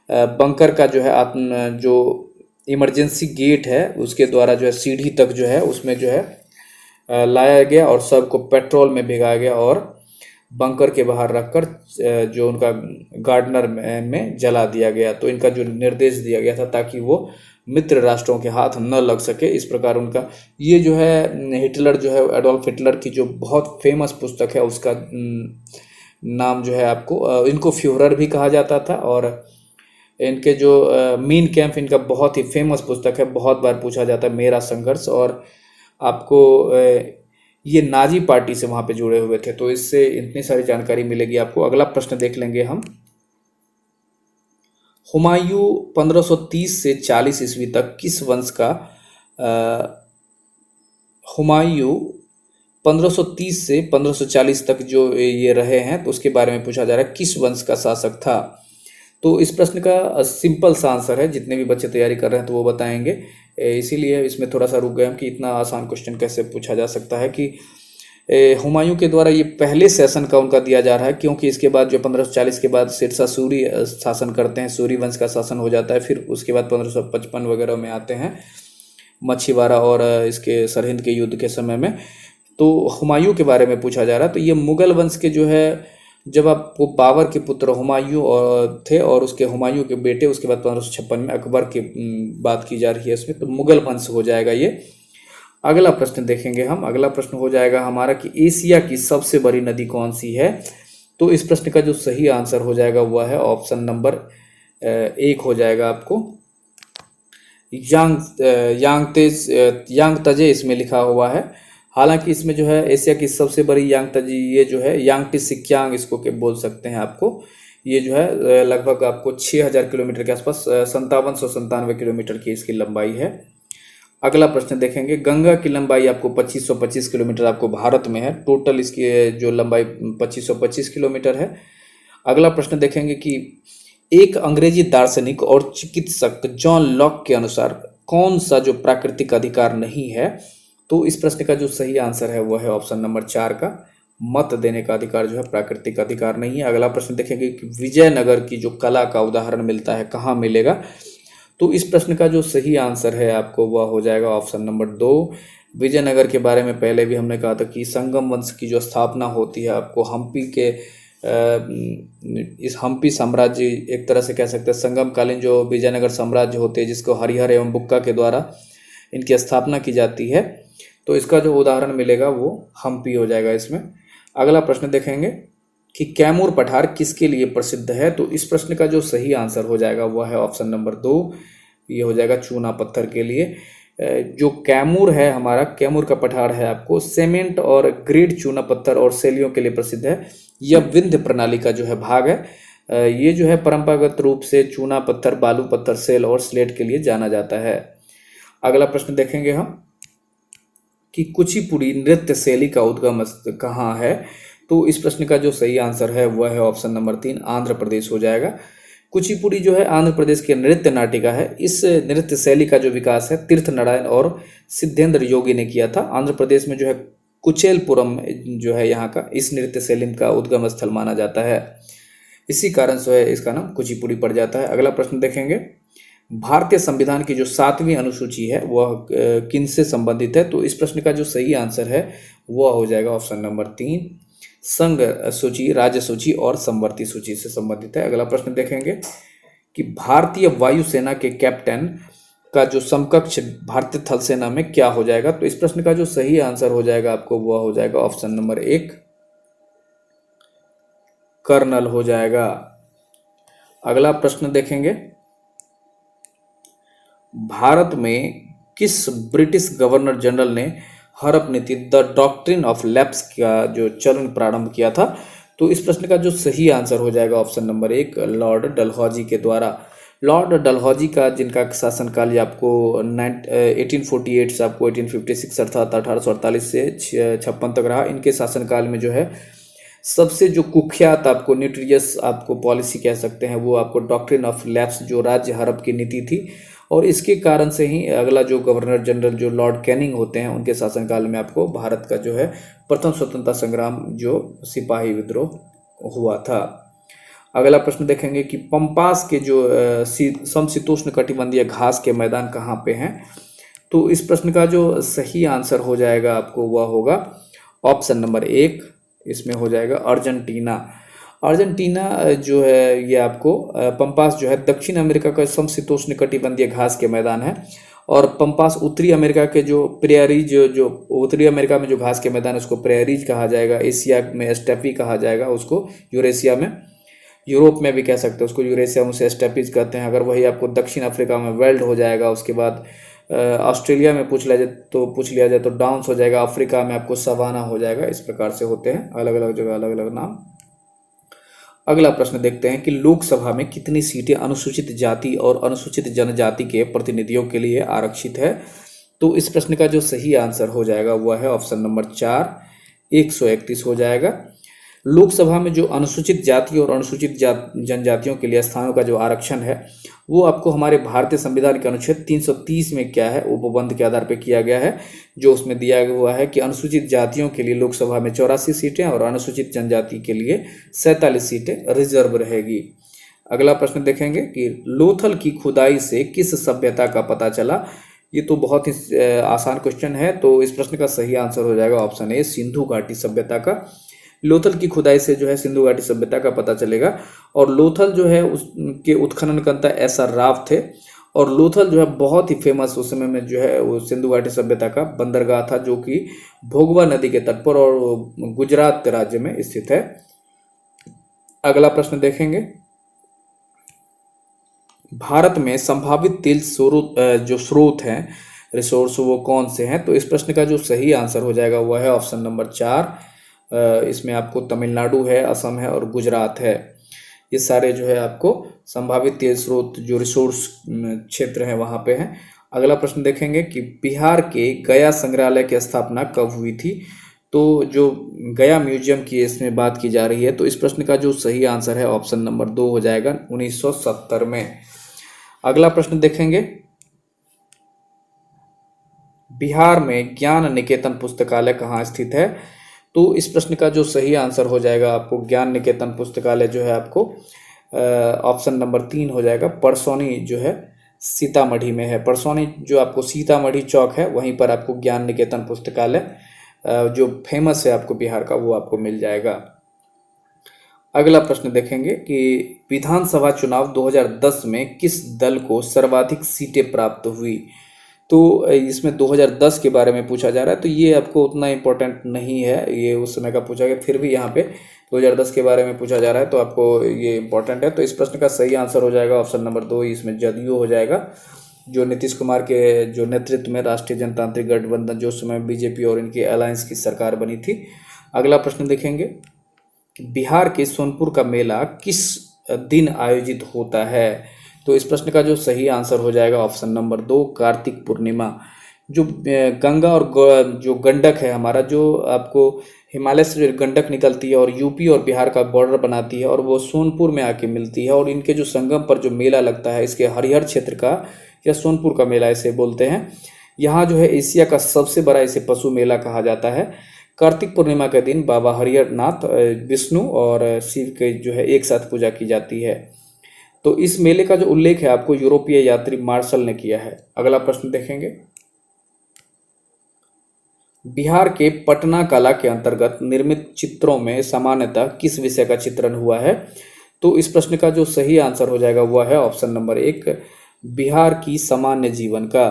बंकर का जो है जो इमरजेंसी गेट है उसके द्वारा जो है सीढ़ी तक जो है उसमें जो है लाया गया और शव को पेट्रोल में भिगाया गया और बंकर के बाहर रखकर जो उनका गार्डनर में जला दिया गया। तो इनका जो निर्देश दिया गया था ताकि वो मित्र राष्ट्रों के हाथ न लग सके। इस प्रकार उनका ये जो है हिटलर जो है एडोल्फ हिटलर की जो बहुत फेमस पुस्तक है उसका नाम जो है आपको इनको फ्यूहरर भी कहा जाता था, और इनके जो मीन कैंप इनका बहुत ही फेमस पुस्तक है, बहुत बार पूछा जाता है मेरा संघर्ष, और आपको ये नाजी पार्टी से वहाँ पे जुड़े हुए थे, तो इससे इतनी सारी जानकारी मिलेगी आपको। अगला प्रश्न देख लेंगे हम, हुमायूं 1530 से 40 ईस्वी तक किस वंश का हुमायूं 1530 से 1540 तक जो ये रहे हैं, तो उसके बारे में पूछा जा रहा है किस वंश का शासक था। तो इस प्रश्न का सिंपल सा आंसर है, जितने भी बच्चे तैयारी कर रहे हैं तो वो बताएंगे, इसीलिए इसमें थोड़ा सा रुक गए हम कि इतना आसान क्वेश्चन कैसे पूछा जा सकता है। कि हुमायूं के द्वारा ये पहले सेशन का उनका दिया जा रहा है, क्योंकि इसके बाद जो 1540 के बाद शेरशाह सूरी शासन करते हैं, सूरी वंश का शासन हो जाता है। फिर उसके बाद 1555 वगैरह में आते हैं मछीवाड़ा और इसके सरहिंद के युद्ध के समय में। तो हुमायूं के बारे में पूछा जा रहा है। तो ये मुगल वंश के जो है, जब आपको बाबर के पुत्र हुमायूं थे और उसके हुमायूं के बेटे, उसके बाद 1556 में अकबर की बात की जा रही है इसमें, तो मुगल वंश हो जाएगा ये। अगला प्रश्न देखेंगे हम, अगला प्रश्न हो जाएगा हमारा कि एशिया की सबसे बड़ी नदी कौन सी है। तो इस प्रश्न का जो सही आंसर हो जाएगा वह है ऑप्शन नंबर 1 हो जाएगा आपको यांगत्जे इसमें लिखा हुआ है। हालांकि इसमें जो है एशिया की सबसे बड़ी यांगत्जे ये जो है यांगटिसिक्यांग इसको के बोल सकते हैं आपको। ये जो है लगभग आपको 6000 किलोमीटर के आसपास 5797 किलोमीटर की इसकी लंबाई है। अगला प्रश्न देखेंगे, गंगा की लंबाई आपको 2525 किलोमीटर आपको भारत में है, टोटल इसकी जो लंबाई 2525 किलोमीटर है। अगला प्रश्न देखेंगे कि एक अंग्रेजी दार्शनिक और चिकित्सक जॉन लॉक के अनुसार कौन सा जो प्राकृतिक अधिकार नहीं है। तो इस प्रश्न का जो सही आंसर है वह है ऑप्शन नंबर 4 का मत देने का अधिकार जो है प्राकृतिक अधिकार नहीं है। अगला प्रश्न देखेंगे कि विजयनगर की जो कला का उदाहरण मिलता है कहाँ मिलेगा। तो इस प्रश्न का जो सही आंसर है आपको वह हो जाएगा ऑप्शन नंबर 2 विजयनगर के बारे में पहले भी हमने कहा था कि संगम वंश की जो स्थापना होती है आपको हम्पी के इस हम्पी साम्राज्य, एक तरह से कह सकते हैं संगम कालीन जो विजयनगर साम्राज्य होते हैं जिसको हरिहर एवं बुक्का के द्वारा इनकी स्थापना की जाती है, तो इसका जो उदाहरण मिलेगा वो हम्पी हो जाएगा इसमें। अगला प्रश्न देखेंगे कि कैमूर पठार किसके लिए प्रसिद्ध है, तो इस प्रश्न का जो सही आंसर हो जाएगा वह है ऑप्शन नंबर 2, ये हो जाएगा चूना पत्थर के लिए। जो कैमूर है हमारा, कैमूर का पठार है आपको सीमेंट और ग्रेड चूना पत्थर और शैलियों के लिए प्रसिद्ध है। यह विंध्य प्रणाली का जो है भाग है। ये जो है परंपरागत रूप से चूना पत्थर, बालू पत्थर, सेल और स्लेट के लिए जाना जाता है। अगला प्रश्न देखेंगे हम कि कुचिपुड़ी नृत्य शैली का उद्गम कहाँ है, तो इस प्रश्न का जो सही आंसर है वह है ऑप्शन नंबर 3, आंध्र प्रदेश हो जाएगा। कुचिपुड़ी जो है आंध्र प्रदेश की नृत्य नाटिका है। इस नृत्य शैली का जो विकास है तीर्थ नारायण और सिद्धेंद्र योगी ने किया था। आंध्र प्रदेश में जो है कुचेलपुरम जो है यहाँ का इस नृत्य शैली का उद्गम स्थल माना जाता है, इसी कारण से है इसका नाम कुचिपुड़ी पड़ जाता है। अगला प्रश्न देखेंगे, भारतीय संविधान की जो 7वीं अनुसूची है वह किन से संबंधित है, तो इस प्रश्न का जो सही आंसर है वह हो जाएगा ऑप्शन नंबर 3, संघ सूची, राज्य सूची और समवर्ती सूची से संबंधित है। अगला प्रश्न देखेंगे कि भारतीय वायुसेना के कैप्टन का जो समकक्ष भारतीय थल सेना में क्या हो जाएगा, तो इस प्रश्न का जो सही आंसर हो जाएगा आपको वह हो जाएगा ऑप्शन नंबर 1, कर्नल हो जाएगा। अगला प्रश्न देखेंगे, भारत में किस ब्रिटिश गवर्नर जनरल ने हड़प नीति द डॉक्ट्रिन ऑफ लैप्स का जो चलन प्रारंभ किया था, तो इस प्रश्न का जो सही आंसर हो जाएगा ऑप्शन नंबर 1, लॉर्ड डलहौजी के द्वारा। लॉर्ड डलहौजी का जिनका शासनकाल ये आपको 1848 से आपको 1856 अर्थात 1848 से 56 तक रहा। इनके शासनकाल में जो है सबसे जो कुख्यात आपको न्यूट्रियस आपको पॉलिसी कह सकते हैं वो आपको डॉक्ट्रिन ऑफ लैप्स जो राज्य हड़प की नीति थी, और इसके कारण से ही अगला जो गवर्नर जनरल जो लॉर्ड कैनिंग होते हैं उनके शासनकाल में आपको भारत का जो है प्रथम स्वतंत्रता संग्राम जो सिपाही विद्रोह हुआ था। अगला प्रश्न देखेंगे कि पंपास के जो समशीतोष्ण कटिबंधीय घास के मैदान कहाँ पे हैं, तो इस प्रश्न का जो सही आंसर हो जाएगा आपको वह होगा ऑप्शन नंबर 1, इसमें हो जाएगा अर्जेंटीना। अर्जेंटीना जो है ये आपको पंपास जो है दक्षिण अमेरिका का समशीतोष्ण कटिबंधीय घास के मैदान है, और पंपास उत्तरी अमेरिका के जो प्रेयरीज जो उत्तरी अमेरिका में जो घास के मैदान है उसको प्रेयरीज कहा जाएगा। एशिया में स्टेपी कहा जाएगा उसको, यूरेशिया में, यूरोप में भी कह सकते हैं उसको, यूरेशिया में उसे स्टेपीज कहते हैं। अगर वही आपको दक्षिण अफ्रीका में वेल्ड हो जाएगा। उसके बाद ऑस्ट्रेलिया में पूछ लिया जाए तो डाउन्स हो जाएगा। अफ्रीका में आपको सवाना हो जाएगा। इस प्रकार से होते हैं अलग अलग जगह अलग अलग नाम। अगला प्रश्न देखते हैं कि लोकसभा में कितनी सीटें अनुसूचित जाति और अनुसूचित जनजाति के प्रतिनिधियों के लिए आरक्षित है, तो इस प्रश्न का जो सही आंसर हो जाएगा वह है ऑप्शन नंबर 4, 131 हो जाएगा। लोकसभा में जो अनुसूचित जाति और अनुसूचित जनजातियों के लिए स्थानों का जो आरक्षण है वो आपको हमारे भारतीय संविधान के अनुच्छेद 330 में क्या है उपबंध के आधार पर किया गया है, जो उसमें दिया हुआ है कि अनुसूचित जातियों के लिए लोकसभा में 84 सीटें और अनुसूचित जनजाति के लिए 47 सीटें रिजर्व रहेगी। अगला प्रश्न देखेंगे कि लोथल की खुदाई से किस सभ्यता का पता चला, ये तो बहुत ही आसान क्वेश्चन है, तो इस प्रश्न का सही आंसर हो जाएगा ऑप्शन ए, सिंधु घाटी सभ्यता का। लोथल की खुदाई से जो है सिंधु घाटी सभ्यता का पता चलेगा, और लोथल जो है उसके उत्खननकर्ता एस.आर. राव थे, और लोथल जो है बहुत ही फेमस उस समय में जो है वो सिंधु घाटी सभ्यता का बंदरगाह था, जो कि भोगवा नदी के तट पर और गुजरात राज्य में स्थित है। अगला प्रश्न देखेंगे, भारत में संभावित तेल जो स्रोत हैं रिसोर्स वो कौन से हैं, तो इस प्रश्न का जो सही आंसर हो जाएगा वह है ऑप्शन नंबर 4। इसमें आपको तमिलनाडु है, असम है और गुजरात है। ये सारे जो है आपको संभावित तेल स्रोत जो रिसोर्स क्षेत्र हैं वहाँ पे हैं। अगला प्रश्न देखेंगे कि बिहार के गया संग्रहालय की स्थापना कब हुई थी, तो जो गया म्यूजियम की इसमें बात की जा रही है, तो इस प्रश्न का जो सही आंसर है ऑप्शन नंबर 2 हो जाएगा 1970 में। अगला प्रश्न देखेंगे, बिहार में ज्ञान निकेतन पुस्तकालय कहाँ स्थित है, तो इस प्रश्न का जो सही आंसर हो जाएगा आपको ज्ञान निकेतन पुस्तकालय जो है आपको ऑप्शन नंबर 3 हो जाएगा, परसौनी जो है सीतामढ़ी में है। परसौनी जो आपको सीतामढ़ी चौक है वहीं पर आपको ज्ञान निकेतन पुस्तकालय जो फेमस है आपको बिहार का, वो आपको मिल जाएगा। अगला प्रश्न देखेंगे कि विधानसभा चुनाव 2010 में किस दल को सर्वाधिक सीटें प्राप्त हुई। तो इसमें 2010 के बारे में पूछा जा रहा है, तो ये आपको उतना इम्पोर्टेंट नहीं है, ये उस समय का पूछा गया, फिर भी यहाँ पे 2010 के बारे में पूछा जा रहा है तो आपको ये इम्पोर्टेंट है। तो इस प्रश्न का सही आंसर हो जाएगा ऑप्शन नंबर 2, इसमें जदयू हो जाएगा, जो नीतीश कुमार के जो नेतृत्व में राष्ट्रीय जनतांत्रिक गठबंधन, जो उस समय बीजेपी और इनकी अलायंस की सरकार बनी थी। अगला प्रश्न देखेंगे कि बिहार के सोनपुर का मेला किस दिन आयोजित होता है। तो इस प्रश्न का जो सही आंसर हो जाएगा ऑप्शन नंबर 2, कार्तिक पूर्णिमा। जो गंगा और जो गंडक है हमारा, जो आपको हिमालय से जो गंडक निकलती है और यूपी और बिहार का बॉर्डर बनाती है और वो सोनपुर में आके मिलती है, और इनके जो संगम पर जो मेला लगता है, इसके हरिहर क्षेत्र का या सोनपुर का मेला इसे बोलते हैं। यहाँ जो है एशिया का सबसे बड़ा इसे पशु मेला कहा जाता है। कार्तिक पूर्णिमा के दिन बाबा हरिहर नाथ, विष्णु और शिव के जो है एक साथ पूजा की जाती है। तो इस मेले का जो उल्लेख है आपको यूरोपीय यात्री मार्शल ने किया है। अगला प्रश्न देखेंगे, बिहार के पटना कला के अंतर्गत निर्मित चित्रों में सामान्यतः किस विषय का चित्रण हुआ है। तो इस प्रश्न का जो सही आंसर हो जाएगा वह है ऑप्शन नंबर 1, बिहार की सामान्य जीवन का।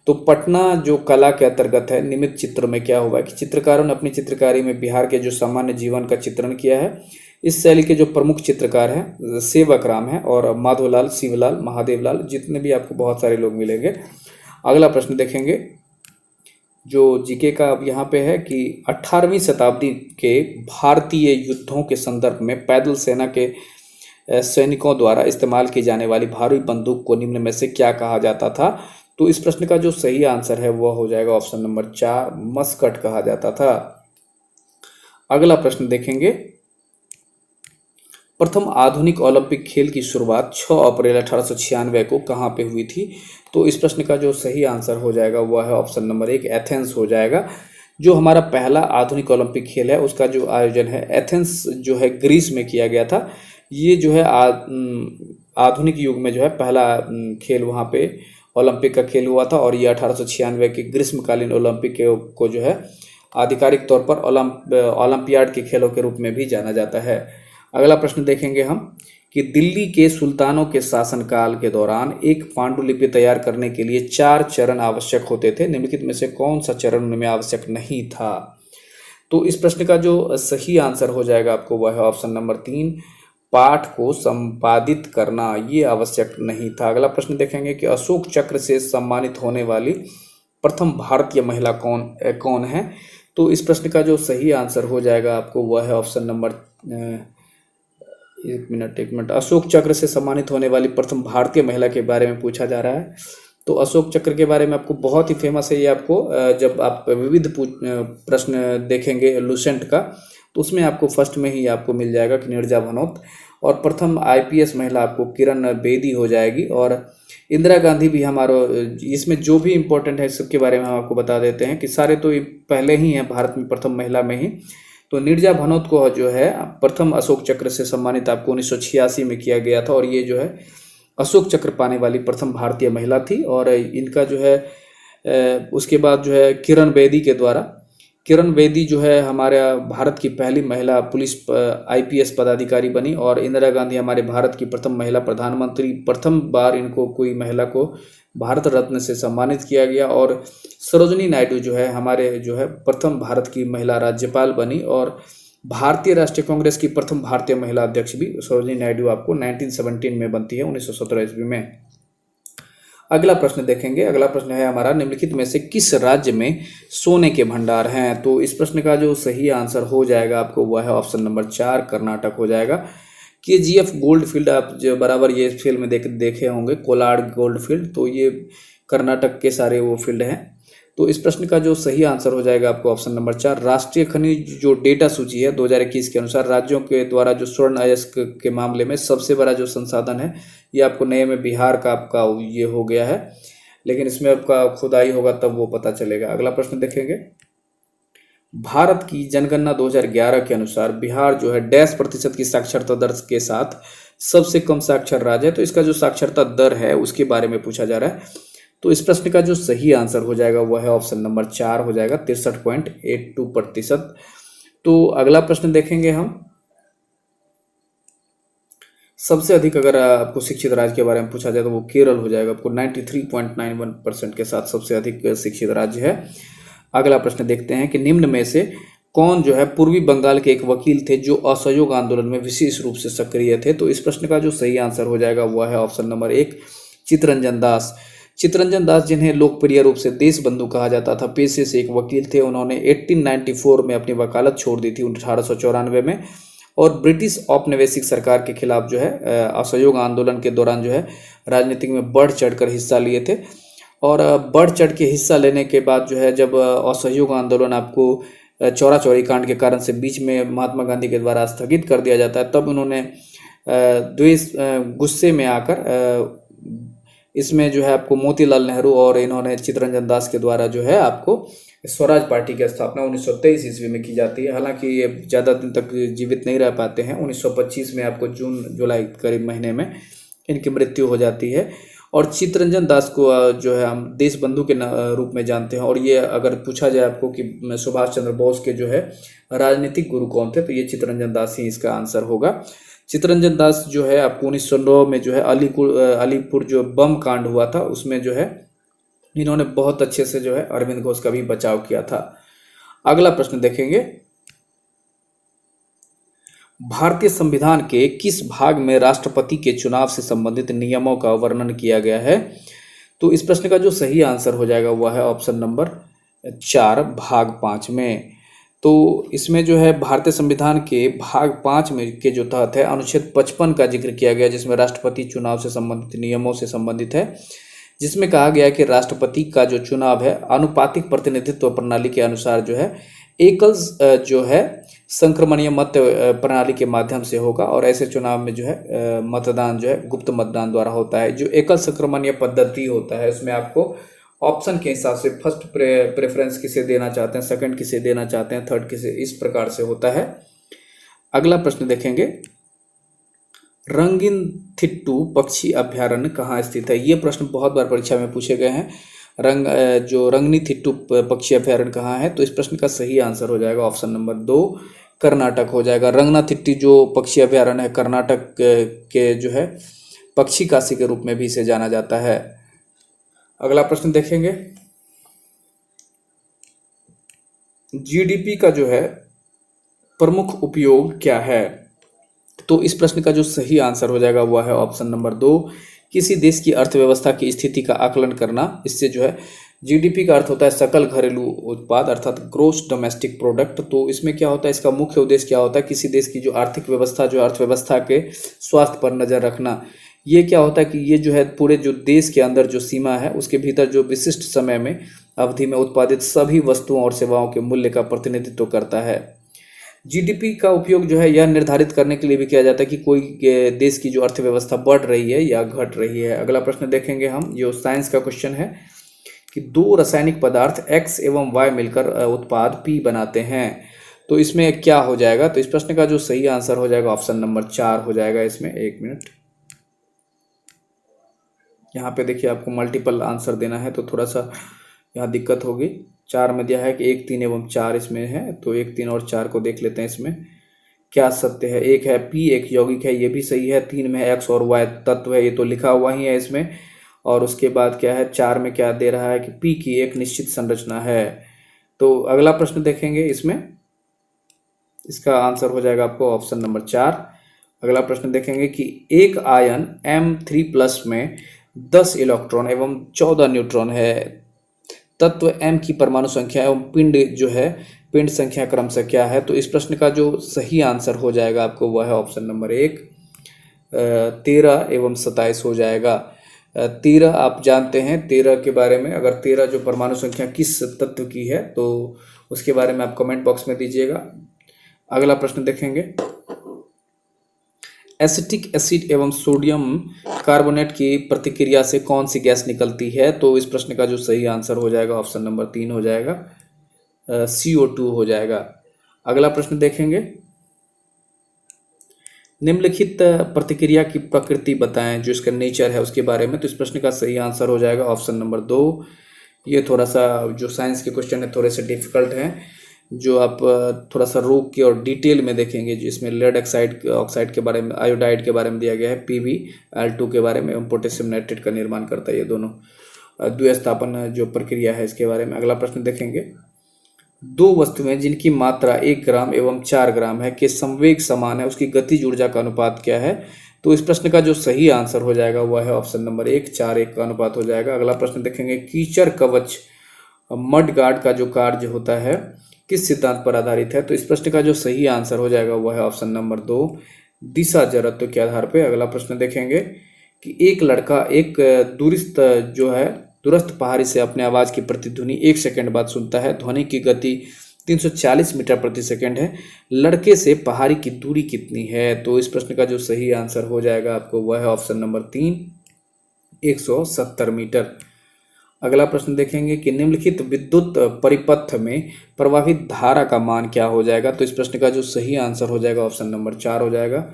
तो पटना जो कला के अंतर्गत है, निमित चित्र में क्या हुआ कि चित्रकारों ने अपनी चित्रकारी में बिहार के जो सामान्य जीवन का चित्रण किया है। इस शैली के जो प्रमुख चित्रकार हैं सेवक राम है और माधोलाल, शिवलाल, महादेवलाल, जितने भी आपको बहुत सारे लोग मिलेंगे। अगला प्रश्न देखेंगे जो जीके का अब यहाँ पे है कि 18वीं शताब्दी के भारतीय युद्धों के संदर्भ में पैदल सेना के सैनिकों द्वारा इस्तेमाल की जाने वाली भारी बंदूक को निम्न में से क्या कहा जाता था। तो इस प्रश्न का जो सही आंसर है वह हो जाएगा ऑप्शन नंबर 4, मस्कट कहा जाता था। अगला प्रश्न देखेंगे, प्रथम आधुनिक ओलंपिक खेल की शुरुआत 6 अप्रैल 1896 को कहाँ पे हुई थी। तो इस प्रश्न का जो सही आंसर हो जाएगा वह है ऑप्शन नंबर 1, एथेंस हो जाएगा। जो हमारा पहला आधुनिक ओलंपिक खेल है उसका जो आयोजन है एथेंस जो है ग्रीस में किया गया था। ये जो है आधुनिक युग में जो है पहला खेल वहाँ पे ओलंपिक का खेल हुआ था, और ये 1896 के ग्रीष्मकालीन ओलंपिक को जो है आधिकारिक तौर पर ओलंपियाड के खेलों के रूप में भी जाना जाता है। अगला प्रश्न देखेंगे हम कि दिल्ली के सुल्तानों के शासनकाल के दौरान एक पांडुलिपि तैयार करने के लिए 4 चरण आवश्यक होते थे, निम्नलिखित में से कौन सा चरण उनमें आवश्यक नहीं था। तो इस प्रश्न का जो सही आंसर हो जाएगा आपको वह है ऑप्शन नंबर 3, पाठ को संपादित करना, ये आवश्यक नहीं था। अगला प्रश्न देखेंगे कि अशोक चक्र से सम्मानित होने वाली प्रथम भारतीय महिला कौन है। तो इस प्रश्न का जो सही आंसर हो जाएगा आपको वह है ऑप्शन नंबर एक मिनट, अशोक चक्र से सम्मानित होने वाली प्रथम भारतीय महिला के बारे में पूछा जा रहा है। तो अशोक चक्र के बारे में आपको बहुत ही फेमस है ये, आपको जब आप विविध प्रश्न देखेंगे लुसेंट का तो उसमें आपको फर्स्ट में ही आपको मिल जाएगा कि नीरजा भनोत, और प्रथम आईपीएस महिला आपको किरण बेदी हो जाएगी, और इंदिरा गांधी भी हमारा इसमें जो भी इम्पोर्टेंट है सबके बारे में हम आपको बता देते हैं कि सारे तो पहले ही हैं भारत में प्रथम महिला में ही। तो नीरजा भनोत को जो है प्रथम अशोक चक्र से सम्मानित आपको 1986 में किया गया था, और ये जो है अशोक चक्र पाने वाली प्रथम भारतीय महिला थी। और इनका जो है उसके बाद जो है किरण बेदी जो है हमारे भारत की पहली महिला पुलिस आईपीएस पदाधिकारी बनी, और इंदिरा गांधी हमारे भारत की प्रथम महिला प्रधानमंत्री। प्रथम बार इनको कोई महिला को भारत रत्न से सम्मानित किया गया, और सरोजिनी नायडू जो है हमारे जो है प्रथम भारत की महिला राज्यपाल बनी, और भारतीय राष्ट्रीय कांग्रेस की प्रथम भारतीय महिला अध्यक्ष भी सरोजिनी नायडू आपको 1917 में बनती है, 1917 ईस्वी में। अगला प्रश्न देखेंगे, अगला प्रश्न है हमारा निम्नलिखित में से किस राज्य में सोने के भंडार हैं। तो इस प्रश्न का जो सही आंसर हो जाएगा आपको वह है ऑप्शन नंबर 4, कर्नाटक हो जाएगा। केजीएफ गोल्ड फील्ड आप जो बराबर ये फिल्म में देखे होंगे, कोलाड गोल्ड फील्ड, तो ये कर्नाटक के सारे वो फील्ड हैं। तो इस प्रश्न का जो सही आंसर हो जाएगा आपको ऑप्शन नंबर 4, राष्ट्रीय खनिज जो डेटा सूची है 2021 के अनुसार राज्यों के द्वारा जो स्वर्ण अयस्क के मामले में सबसे बड़ा जो संसाधन है ये आपको नए में बिहार का आपका ये हो गया है, लेकिन इसमें आपका खुदाई होगा तब वो पता चलेगा। अगला प्रश्न देखेंगे, भारत की जनगणना 2011 के अनुसार बिहार जो है 10% की साक्षरता दर के साथ सबसे कम साक्षर राज्य है, तो इसका जो साक्षरता दर है उसके बारे में पूछा जा रहा है। तो इस प्रश्न का जो सही आंसर हो जाएगा वह है ऑप्शन नंबर 4 हो जाएगा, 63.82%। तो अगला प्रश्न देखेंगे हम। सबसे अधिक अगर आपको शिक्षित राज्य के बारे में पूछा जाए तो वो केरल हो जाएगा, आपको 93.91% के साथ सबसे अधिक शिक्षित राज्य है। अगला प्रश्न देखते हैं कि निम्न में से कौन जो है पूर्वी बंगाल के एक वकील थे जो असहयोग आंदोलन में विशेष रूप से सक्रिय थे। तो इस प्रश्न का जो सही आंसर हो जाएगा वह है ऑप्शन नंबर 1, चित्तरंजन दास। चित्तरंजन दास, जिन्हें लोकप्रिय रूप से देश बंधु कहा जाता था, पेशे से एक वकील थे। उन्होंने 1894 में अपनी वकालत छोड़ दी थी 1894 में, और ब्रिटिश औपनिवेशिक सरकार के खिलाफ जो है असहयोग आंदोलन के दौरान जो है राजनीति में बढ़ चढ़कर हिस्सा लिए थे। और बढ़ चढ़ के हिस्सा लेने के बाद जो है जब असहयोग आंदोलन आपको चौरा चौरी कांड के कारण से बीच में महात्मा गांधी के द्वारा स्थगित कर दिया जाता है, तब उन्होंने द्वेष गुस्से में आकर इसमें जो है आपको मोतीलाल नेहरू और इन्होंने चित्तरंजन दास के द्वारा जो है आपको स्वराज पार्टी की स्थापना 1923 ईस्वी में की जाती है। हालांकि ये ज़्यादा दिन तक जीवित नहीं रह पाते हैं। 1925 में आपको जून जुलाई करीब महीने में इनकी मृत्यु हो जाती है। और चित्तरंजन दास को जो है हम देश बंधु के रूप में जानते हैं। और ये अगर पूछा जाए आपको कि सुभाष चंद्र बोस के जो है राजनीतिक गुरु कौन थे, तो ये चित्तरंजन दास ही इसका आंसर होगा। चित्तरंजन दास जो है आपको 1909 में जो है अलीपुर जो बम कांड हुआ था उसमें जो है इन्होंने बहुत अच्छे से जो है अरविंद घोष का भी बचाव किया था। अगला प्रश्न देखेंगे, भारतीय संविधान के किस भाग में राष्ट्रपति के चुनाव से संबंधित नियमों का वर्णन किया गया है। तो इस प्रश्न का जो सही आंसर हो जाएगा वह है ऑप्शन नंबर 4, भाग 5 में। तो इसमें जो है भारतीय संविधान के भाग 5 में के जो तहत है अनुच्छेद 55 का जिक्र किया गया, जिसमें राष्ट्रपति चुनाव से संबंधित नियमों से संबंधित है, जिसमें कहा गया है कि राष्ट्रपति का जो चुनाव है अनुपातिक प्रतिनिधित्व प्रणाली के अनुसार जो है एकल जो है संक्रमणीय मत प्रणाली के माध्यम से होगा। और ऐसे चुनाव में जो है मतदान जो है गुप्त मतदान द्वारा होता है। जो एकल संक्रमणीय पद्धति होता है उसमें आपको ऑप्शन के हिसाब से फर्स्ट प्रेफरेंस किसे देना चाहते हैं, सेकंड किसे देना चाहते हैं, थर्ड किसे, इस प्रकार से होता है। अगला प्रश्न देखेंगे, रंगीनथिट्टू पक्षी अभ्यारण्य कहाँ स्थित है। ये प्रश्न बहुत बार परीक्षा में पूछे गए हैं। रंगीनथिट्टू पक्षी अभ्यारण्य कहाँ है। तो इस प्रश्न का सही आंसर हो जाएगा ऑप्शन नंबर 2, कर्नाटक हो जाएगा। रंगनाथिट्टी जो पक्षी अभ्यारण्य है कर्नाटक के जो है पक्षी काशी के रूप में भी इसे जाना जाता है। अगला प्रश्न देखेंगे, जीडीपी का जो है प्रमुख उपयोग क्या है। तो इस प्रश्न का जो सही आंसर हो जाएगा वह है ऑप्शन नंबर 2, किसी देश की अर्थव्यवस्था की स्थिति का आकलन करना। इससे जो है जीडीपी का अर्थ होता है सकल घरेलू उत्पाद अर्थात ग्रोस डोमेस्टिक प्रोडक्ट। तो इसमें क्या होता है, इसका मुख्य उद्देश्य क्या होता है, किसी देश की जो आर्थिक व्यवस्था जो अर्थव्यवस्था के स्वास्थ्य पर नजर रखना। ये क्या होता है कि ये जो है पूरे जो देश के अंदर जो सीमा है उसके भीतर जो विशिष्ट समय में अवधि में उत्पादित सभी वस्तुओं और सेवाओं के मूल्य का प्रतिनिधित्व करता है। जीडीपी का उपयोग जो है यह निर्धारित करने के लिए भी किया जाता है कि कोई देश की जो अर्थव्यवस्था बढ़ रही है या घट रही है। अगला प्रश्न देखेंगे हम, जो साइंस का क्वेश्चन है कि 2 रासायनिक पदार्थ X एवं Y मिलकर उत्पाद P बनाते हैं। तो इसमें क्या हो जाएगा। तो इस प्रश्न का जो सही आंसर हो जाएगा ऑप्शन नंबर 4 हो जाएगा। इसमें 1 मिनट, यहाँ पे देखिए आपको मल्टीपल आंसर देना है तो थोड़ा सा यहाँ दिक्कत होगी। 4 में दिया है कि 1, 3 एवं 4 इसमें है, तो 1, 3 और 4 को देख लेते हैं। इसमें क्या सत्य है, एक है P एक यौगिक है, ये भी सही है। 3 में X और Y तत्व है, ये तो लिखा हुआ ही है इसमें। और उसके बाद क्या है 4 में क्या दे रहा है कि P की एक निश्चित संरचना है। तो अगला प्रश्न देखेंगे, इसमें इसका आंसर हो जाएगा आपको ऑप्शन नंबर 4। अगला प्रश्न देखेंगे कि एक आयन M3+ में 10 इलेक्ट्रॉन एवं 14 न्यूट्रॉन है। तत्व M की परमाणु संख्या एवं पिंड जो है पिंड संख्या क्रमशः क्या है। तो इस प्रश्न का जो सही आंसर हो जाएगा आपको वह है ऑप्शन नंबर 1, 13 एवं 27 हो जाएगा। 13 आप जानते हैं 13 के बारे में, अगर 13 जो परमाणु संख्या किस तत्व की है तो उसके बारे में आप कमेंट बॉक्स में दीजिएगा। अगला प्रश्न देखेंगे, एसिटिक एसिड एवं सोडियम कार्बोनेट की प्रतिक्रिया से कौन सी गैस निकलती है। तो इस प्रश्न का जो सही आंसर हो जाएगा ऑप्शन नंबर 3 हो जाएगा, CO2 हो जाएगा। अगला प्रश्न देखेंगे, निम्नलिखित प्रतिक्रिया की प्रकृति बताएं, जो इसका नेचर है उसके बारे में। तो इस प्रश्न का सही आंसर हो जाएगा ऑप्शन नंबर 2। ये थोड़ा सा जो साइंस के क्वेश्चन है थोड़े से डिफिकल्ट हैं, जो आप थोड़ा सा रोक के और डिटेल में देखेंगे, जिसमें लेड ऑक्साइड के बारे में, आयोडाइड के बारे में दिया गया है, PbAl2 के बारे में एवं पोटेशियम नाइट्रेट का निर्माण करता है। ये दोनों द्विस्थापन जो प्रक्रिया है इसके बारे में। अगला प्रश्न देखेंगे, दो वस्तुएं जिनकी मात्रा 1 ग्राम एवं 4 ग्राम है के संवेग समान है, उसकी गतिज ऊर्जा का अनुपात क्या है। तो इस प्रश्न का जो सही आंसर हो जाएगा वह है ऑप्शन नंबर 1, 4:1 का अनुपात हो जाएगा। अगला प्रश्न देखेंगे, कीचड़ कवच मड गार्ड का जो कार्य होता है किस सिद्धांत पर आधारित है। तो इस प्रश्न का जो सही आंसर हो जाएगा वह है ऑप्शन नंबर 2, दिशा जड़त्व के आधार पर। अगला प्रश्न देखेंगे कि एक लड़का एक दूरस्थ पहाड़ी से अपने आवाज की प्रतिध्वनि 1 सेकंड बाद सुनता है। ध्वनि की गति 340 मीटर प्रति सेकंड है। लड़के से पहाड़ी की दूरी कितनी है। तो इस प्रश्न का जो सही आंसर हो जाएगा आपको वह है ऑप्शन नंबर 3, 170 मीटर। अगला प्रश्न देखेंगे कि निम्नलिखित विद्युत परिपथ में प्रवाहित धारा का मान क्या हो जाएगा। तो इस प्रश्न का जो सही आंसर हो जाएगा ऑप्शन नंबर 4 हो जाएगा,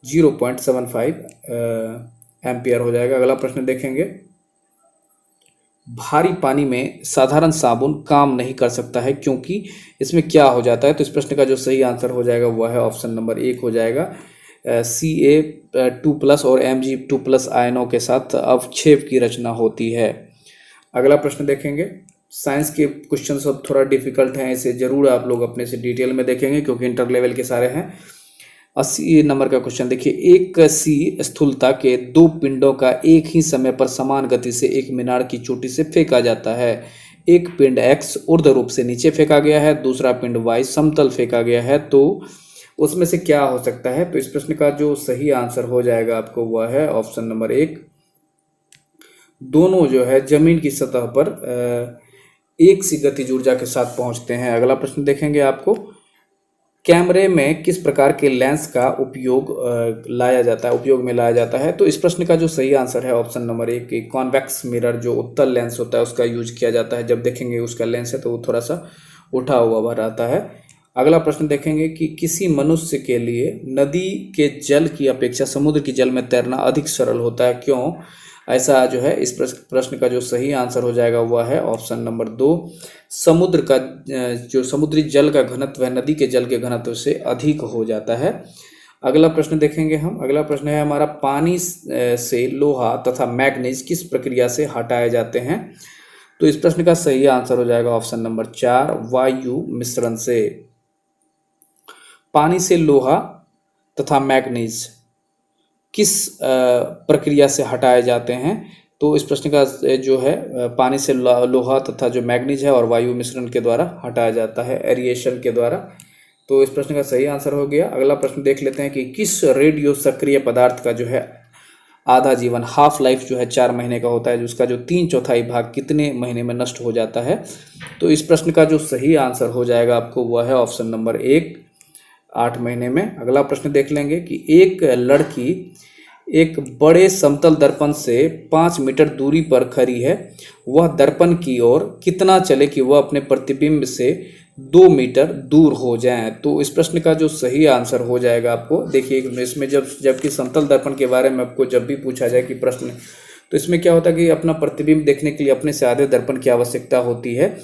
0.75 एम्पियर हो जाएगा। अगला प्रश्न देखेंगे, भारी पानी में साधारण साबुन काम नहीं कर सकता है क्योंकि इसमें क्या हो जाता है। तो इस प्रश्न का जो सही आंसर हो जाएगा वह है ऑप्शन नंबर 1 हो जाएगा, Ca2+ और Mg2+ आयनों के साथ अवक्षेप की रचना होती है। अगला प्रश्न देखेंगे, साइंस के क्वेश्चन सब थोड़ा डिफिकल्ट हैं, इसे जरूर आप लोग अपने से डिटेल में देखेंगे क्योंकि इंटर लेवल के सारे हैं। 80 नंबर का क्वेश्चन देखिए, एक सी स्थूलता के 2 पिंडों का एक ही समय पर समान गति से एक मीनार की चोटी से फेंका जाता है। एक पिंड X ऊर्ध्व रूप से नीचे फेंका गया है, दूसरा पिंड Y समतल फेंका गया है, तो उसमें से क्या हो सकता है। तो इस प्रश्न का जो सही आंसर हो जाएगा आपको वह है ऑप्शन नंबर 1, दोनों जो है जमीन की सतह पर एक सी गतिज ऊर्जा के साथ पहुंचते हैं। अगला प्रश्न देखेंगे, आपको कैमरे में किस प्रकार के लेंस का उपयोग में लाया जाता है। तो इस प्रश्न का जो सही आंसर है ऑप्शन नंबर 1, कॉन्वेक्स मिरर जो उत्तल लेंस होता है उसका यूज किया जाता है। जब देखेंगे उसका लेंस है तो वो थोड़ा सा उठा हुआ रहता है। अगला प्रश्न देखेंगे कि किसी मनुष्य के लिए नदी के जल की अपेक्षा समुद्र के जल में तैरना अधिक सरल होता है, क्यों ऐसा जो है। इस प्रश्न का जो सही आंसर हो जाएगा वह है ऑप्शन नंबर 2, समुद्र का जो समुद्री जल का घनत्व है नदी के जल के घनत्व से अधिक हो जाता है। अगला प्रश्न देखेंगे हम। अगला प्रश्न है हमारा, पानी से लोहा तथा मैग्नीज किस प्रक्रिया से हटाए जाते हैं। तो इस प्रश्न का सही आंसर हो जाएगा ऑप्शन नंबर 4, वायु मिश्रण से। पानी से लोहा तथा मैग्नीज किस प्रक्रिया से हटाए जाते हैं। तो इस प्रश्न का जो है पानी से लोहा तथा जो मैग्नीज है और वायु मिश्रण के द्वारा हटाया जाता है, एरिएशन के द्वारा। तो इस प्रश्न का सही आंसर हो गया। अगला प्रश्न देख लेते हैं कि किस रेडियो सक्रिय पदार्थ का जो है आधा जीवन, हाफ लाइफ जो है 4 महीने का होता है, जिसका जो 3/4 भाग कितने महीने में नष्ट हो जाता है। तो इस प्रश्न का जो सही आंसर हो जाएगा आपको वह है ऑप्शन नंबर 1, 8 महीने में। अगला प्रश्न देख लेंगे कि एक लड़की एक बड़े समतल दर्पण से 5 मीटर दूरी पर खड़ी है, वह दर्पण की ओर कितना चले कि वह अपने प्रतिबिंब से 2 मीटर दूर हो जाए। तो इस प्रश्न का जो सही आंसर हो जाएगा आपको, देखिए इसमें जबकि समतल दर्पण के बारे में आपको जब भी पूछा जाए कि प्रश्न, तो इसमें क्या होता है कि अपना प्रतिबिंब देखने के लिए अपने से आधे दर्पण की आवश्यकता होती है।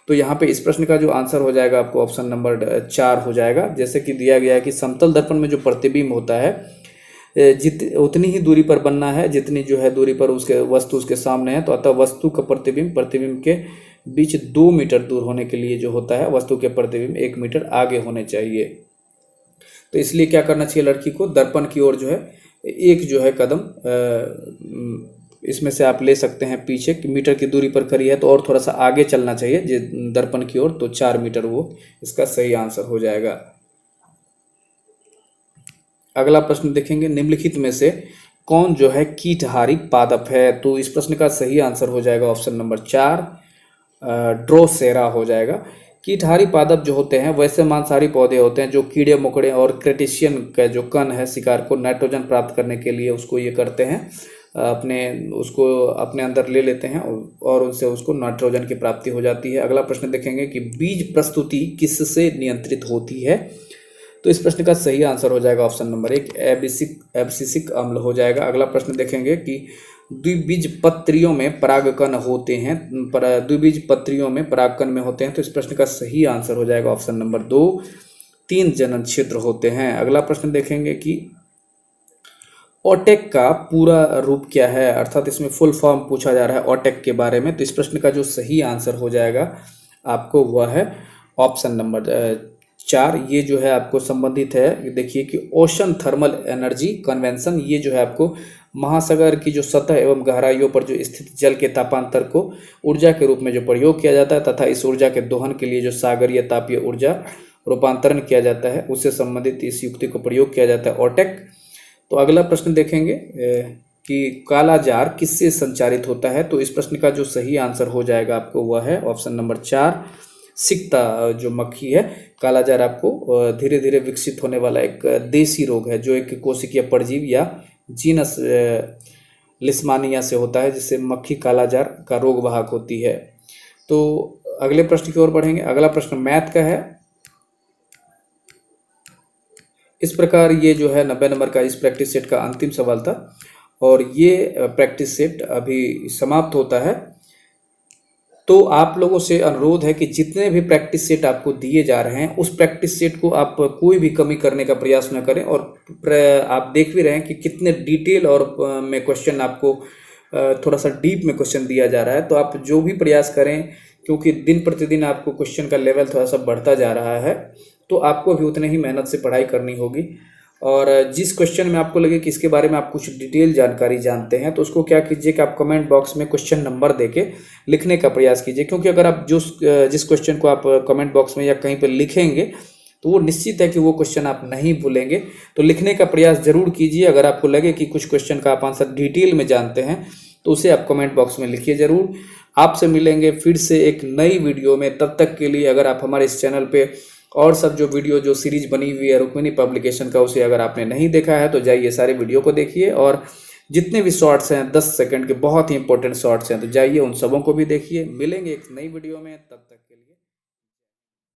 तो यहाँ पे इस प्रश्न का जो आंसर हो जाएगा आपको ऑप्शन नंबर 4 हो जाएगा। जैसे कि दिया गया है कि समतल दर्पण में जो प्रतिबिंब होता है उतनी ही दूरी पर बनना है जितनी जो है दूरी पर उसके वस्तु उसके सामने है। तो अतः वस्तु का प्रतिबिंब के बीच 2 मीटर दूर होने के लिए जो होता है वस्तु के प्रतिबिंब 1 मीटर आगे होने चाहिए। तो इसलिए क्या करना चाहिए, लड़की को दर्पण की ओर जो है एक जो है कदम इसमें से आप ले सकते हैं पीछे, मीटर की दूरी पर खड़ी है तो और थोड़ा सा आगे चलना चाहिए दर्पण की ओर, तो 4 मीटर वो इसका सही आंसर हो जाएगा। अगला प्रश्न देखेंगे, निम्नलिखित में से कौन जो है कीटहारी पादप है। तो इस प्रश्न का सही आंसर हो जाएगा ऑप्शन नंबर 4, ड्रोसेरा हो जाएगा। कीटहारी पादप जो होते हैं वैसे मांसाहारी पौधे होते हैं जो कीड़े मकोड़े और क्रेटेशियन का जो कण है शिकार को नाइट्रोजन प्राप्त करने के लिए उसको ये करते हैं, उसको अपने अंदर ले लेते हैं और उनसे उसको नाइट्रोजन की प्राप्ति हो जाती है। अगला प्रश्न देखेंगे कि बीज प्रस्तुति किससे नियंत्रित होती है। तो इस प्रश्न का सही आंसर हो जाएगा ऑप्शन नंबर 1 एब्सिसिक अम्ल हो जाएगा। अगला प्रश्न देखेंगे कि द्विबीजपत्रियों में परागकण होते हैं, द्विबीजपत्रियों में परागकण में होते हैं, तो इस प्रश्न का सही आंसर हो जाएगा ऑप्शन नंबर 2 3 जनन क्षेत्र होते हैं। अगला प्रश्न देखेंगे कि ओटेक का पूरा रूप क्या है, अर्थात इसमें फुल फॉर्म पूछा जा रहा है ओटेक के बारे में। तो इस प्रश्न का जो सही आंसर हो जाएगा आपको वह है ऑप्शन नंबर 4। ये जो है आपको संबंधित है, देखिए कि ओशन थर्मल एनर्जी कन्वेंशन, ये जो है आपको महासागर की जो सतह एवं गहराइयों पर जो स्थित जल के तापांतर को ऊर्जा के रूप में जो प्रयोग किया जाता है तथा इस ऊर्जा के दोहन के लिए जो सागरीय तापीय ऊर्जा रूपांतरण किया जाता है उससे संबंधित इस युक्ति को प्रयोग किया जाता है ओटेक। तो अगला प्रश्न देखेंगे कि कालाजार किससे संचारित होता है, तो इस प्रश्न का जो सही आंसर हो जाएगा आपको वह है ऑप्शन नंबर 4 सिकता जो मक्खी है। कालाजार आपको धीरे धीरे विकसित होने वाला एक देसी रोग है जो एक कोशिकीय परजीवी या जीनस लिस्मानिया से होता है, जिससे मक्खी कालाजार का रोग वाहक होती है। तो अगले प्रश्न की ओर बढ़ेंगे। अगला प्रश्न मैथ का है। इस प्रकार ये जो है 90 नंबर का इस प्रैक्टिस सेट का अंतिम सवाल था और ये प्रैक्टिस सेट अभी समाप्त होता है। तो आप लोगों से अनुरोध है कि जितने भी प्रैक्टिस सेट आपको दिए जा रहे हैं उस प्रैक्टिस सेट को आप कोई भी कमी करने का प्रयास न करें। और आप देख भी रहे हैं कि कितने डिटेल और में क्वेश्चन आपको थोड़ा सा डीप में क्वेश्चन दिया जा रहा है। तो आप जो भी प्रयास करें, क्योंकि दिन प्रतिदिन आपको क्वेश्चन का लेवल थोड़ा सा बढ़ता जा रहा है, तो आपको भी उतने ही मेहनत से पढ़ाई करनी होगी। और जिस क्वेश्चन में आपको लगे कि इसके बारे में आप कुछ डिटेल जानकारी जानते हैं तो उसको क्या कीजिए कि आप कमेंट बॉक्स में क्वेश्चन नंबर देके लिखने का प्रयास कीजिए, क्योंकि अगर आप जिस क्वेश्चन को आप कमेंट बॉक्स में या कहीं पर लिखेंगे तो वो निश्चित है कि वो क्वेश्चन आप नहीं भूलेंगे। तो लिखने का प्रयास जरूर कीजिए। अगर आपको लगे कि कुछ क्वेश्चन का आप आंसर डिटेल में जानते हैं तो उसे आप कमेंट बॉक्स में लिखिए जरूर। आपसे मिलेंगे फिर से एक नई वीडियो में। तब तक के लिए अगर आप हमारे इस चैनल पे और सब जो वीडियो जो सीरीज बनी हुई है रुक्मिणी पब्लिकेशन का, उसे अगर आपने नहीं देखा है तो जाइए सारे वीडियो को देखिए। और जितने भी शॉर्ट्स हैं 10 सेकंड के बहुत ही इंपॉर्टेंट शॉर्ट्स हैं, तो जाइए उन सबों को भी देखिए। मिलेंगे एक नई वीडियो में, तब तक के लिए।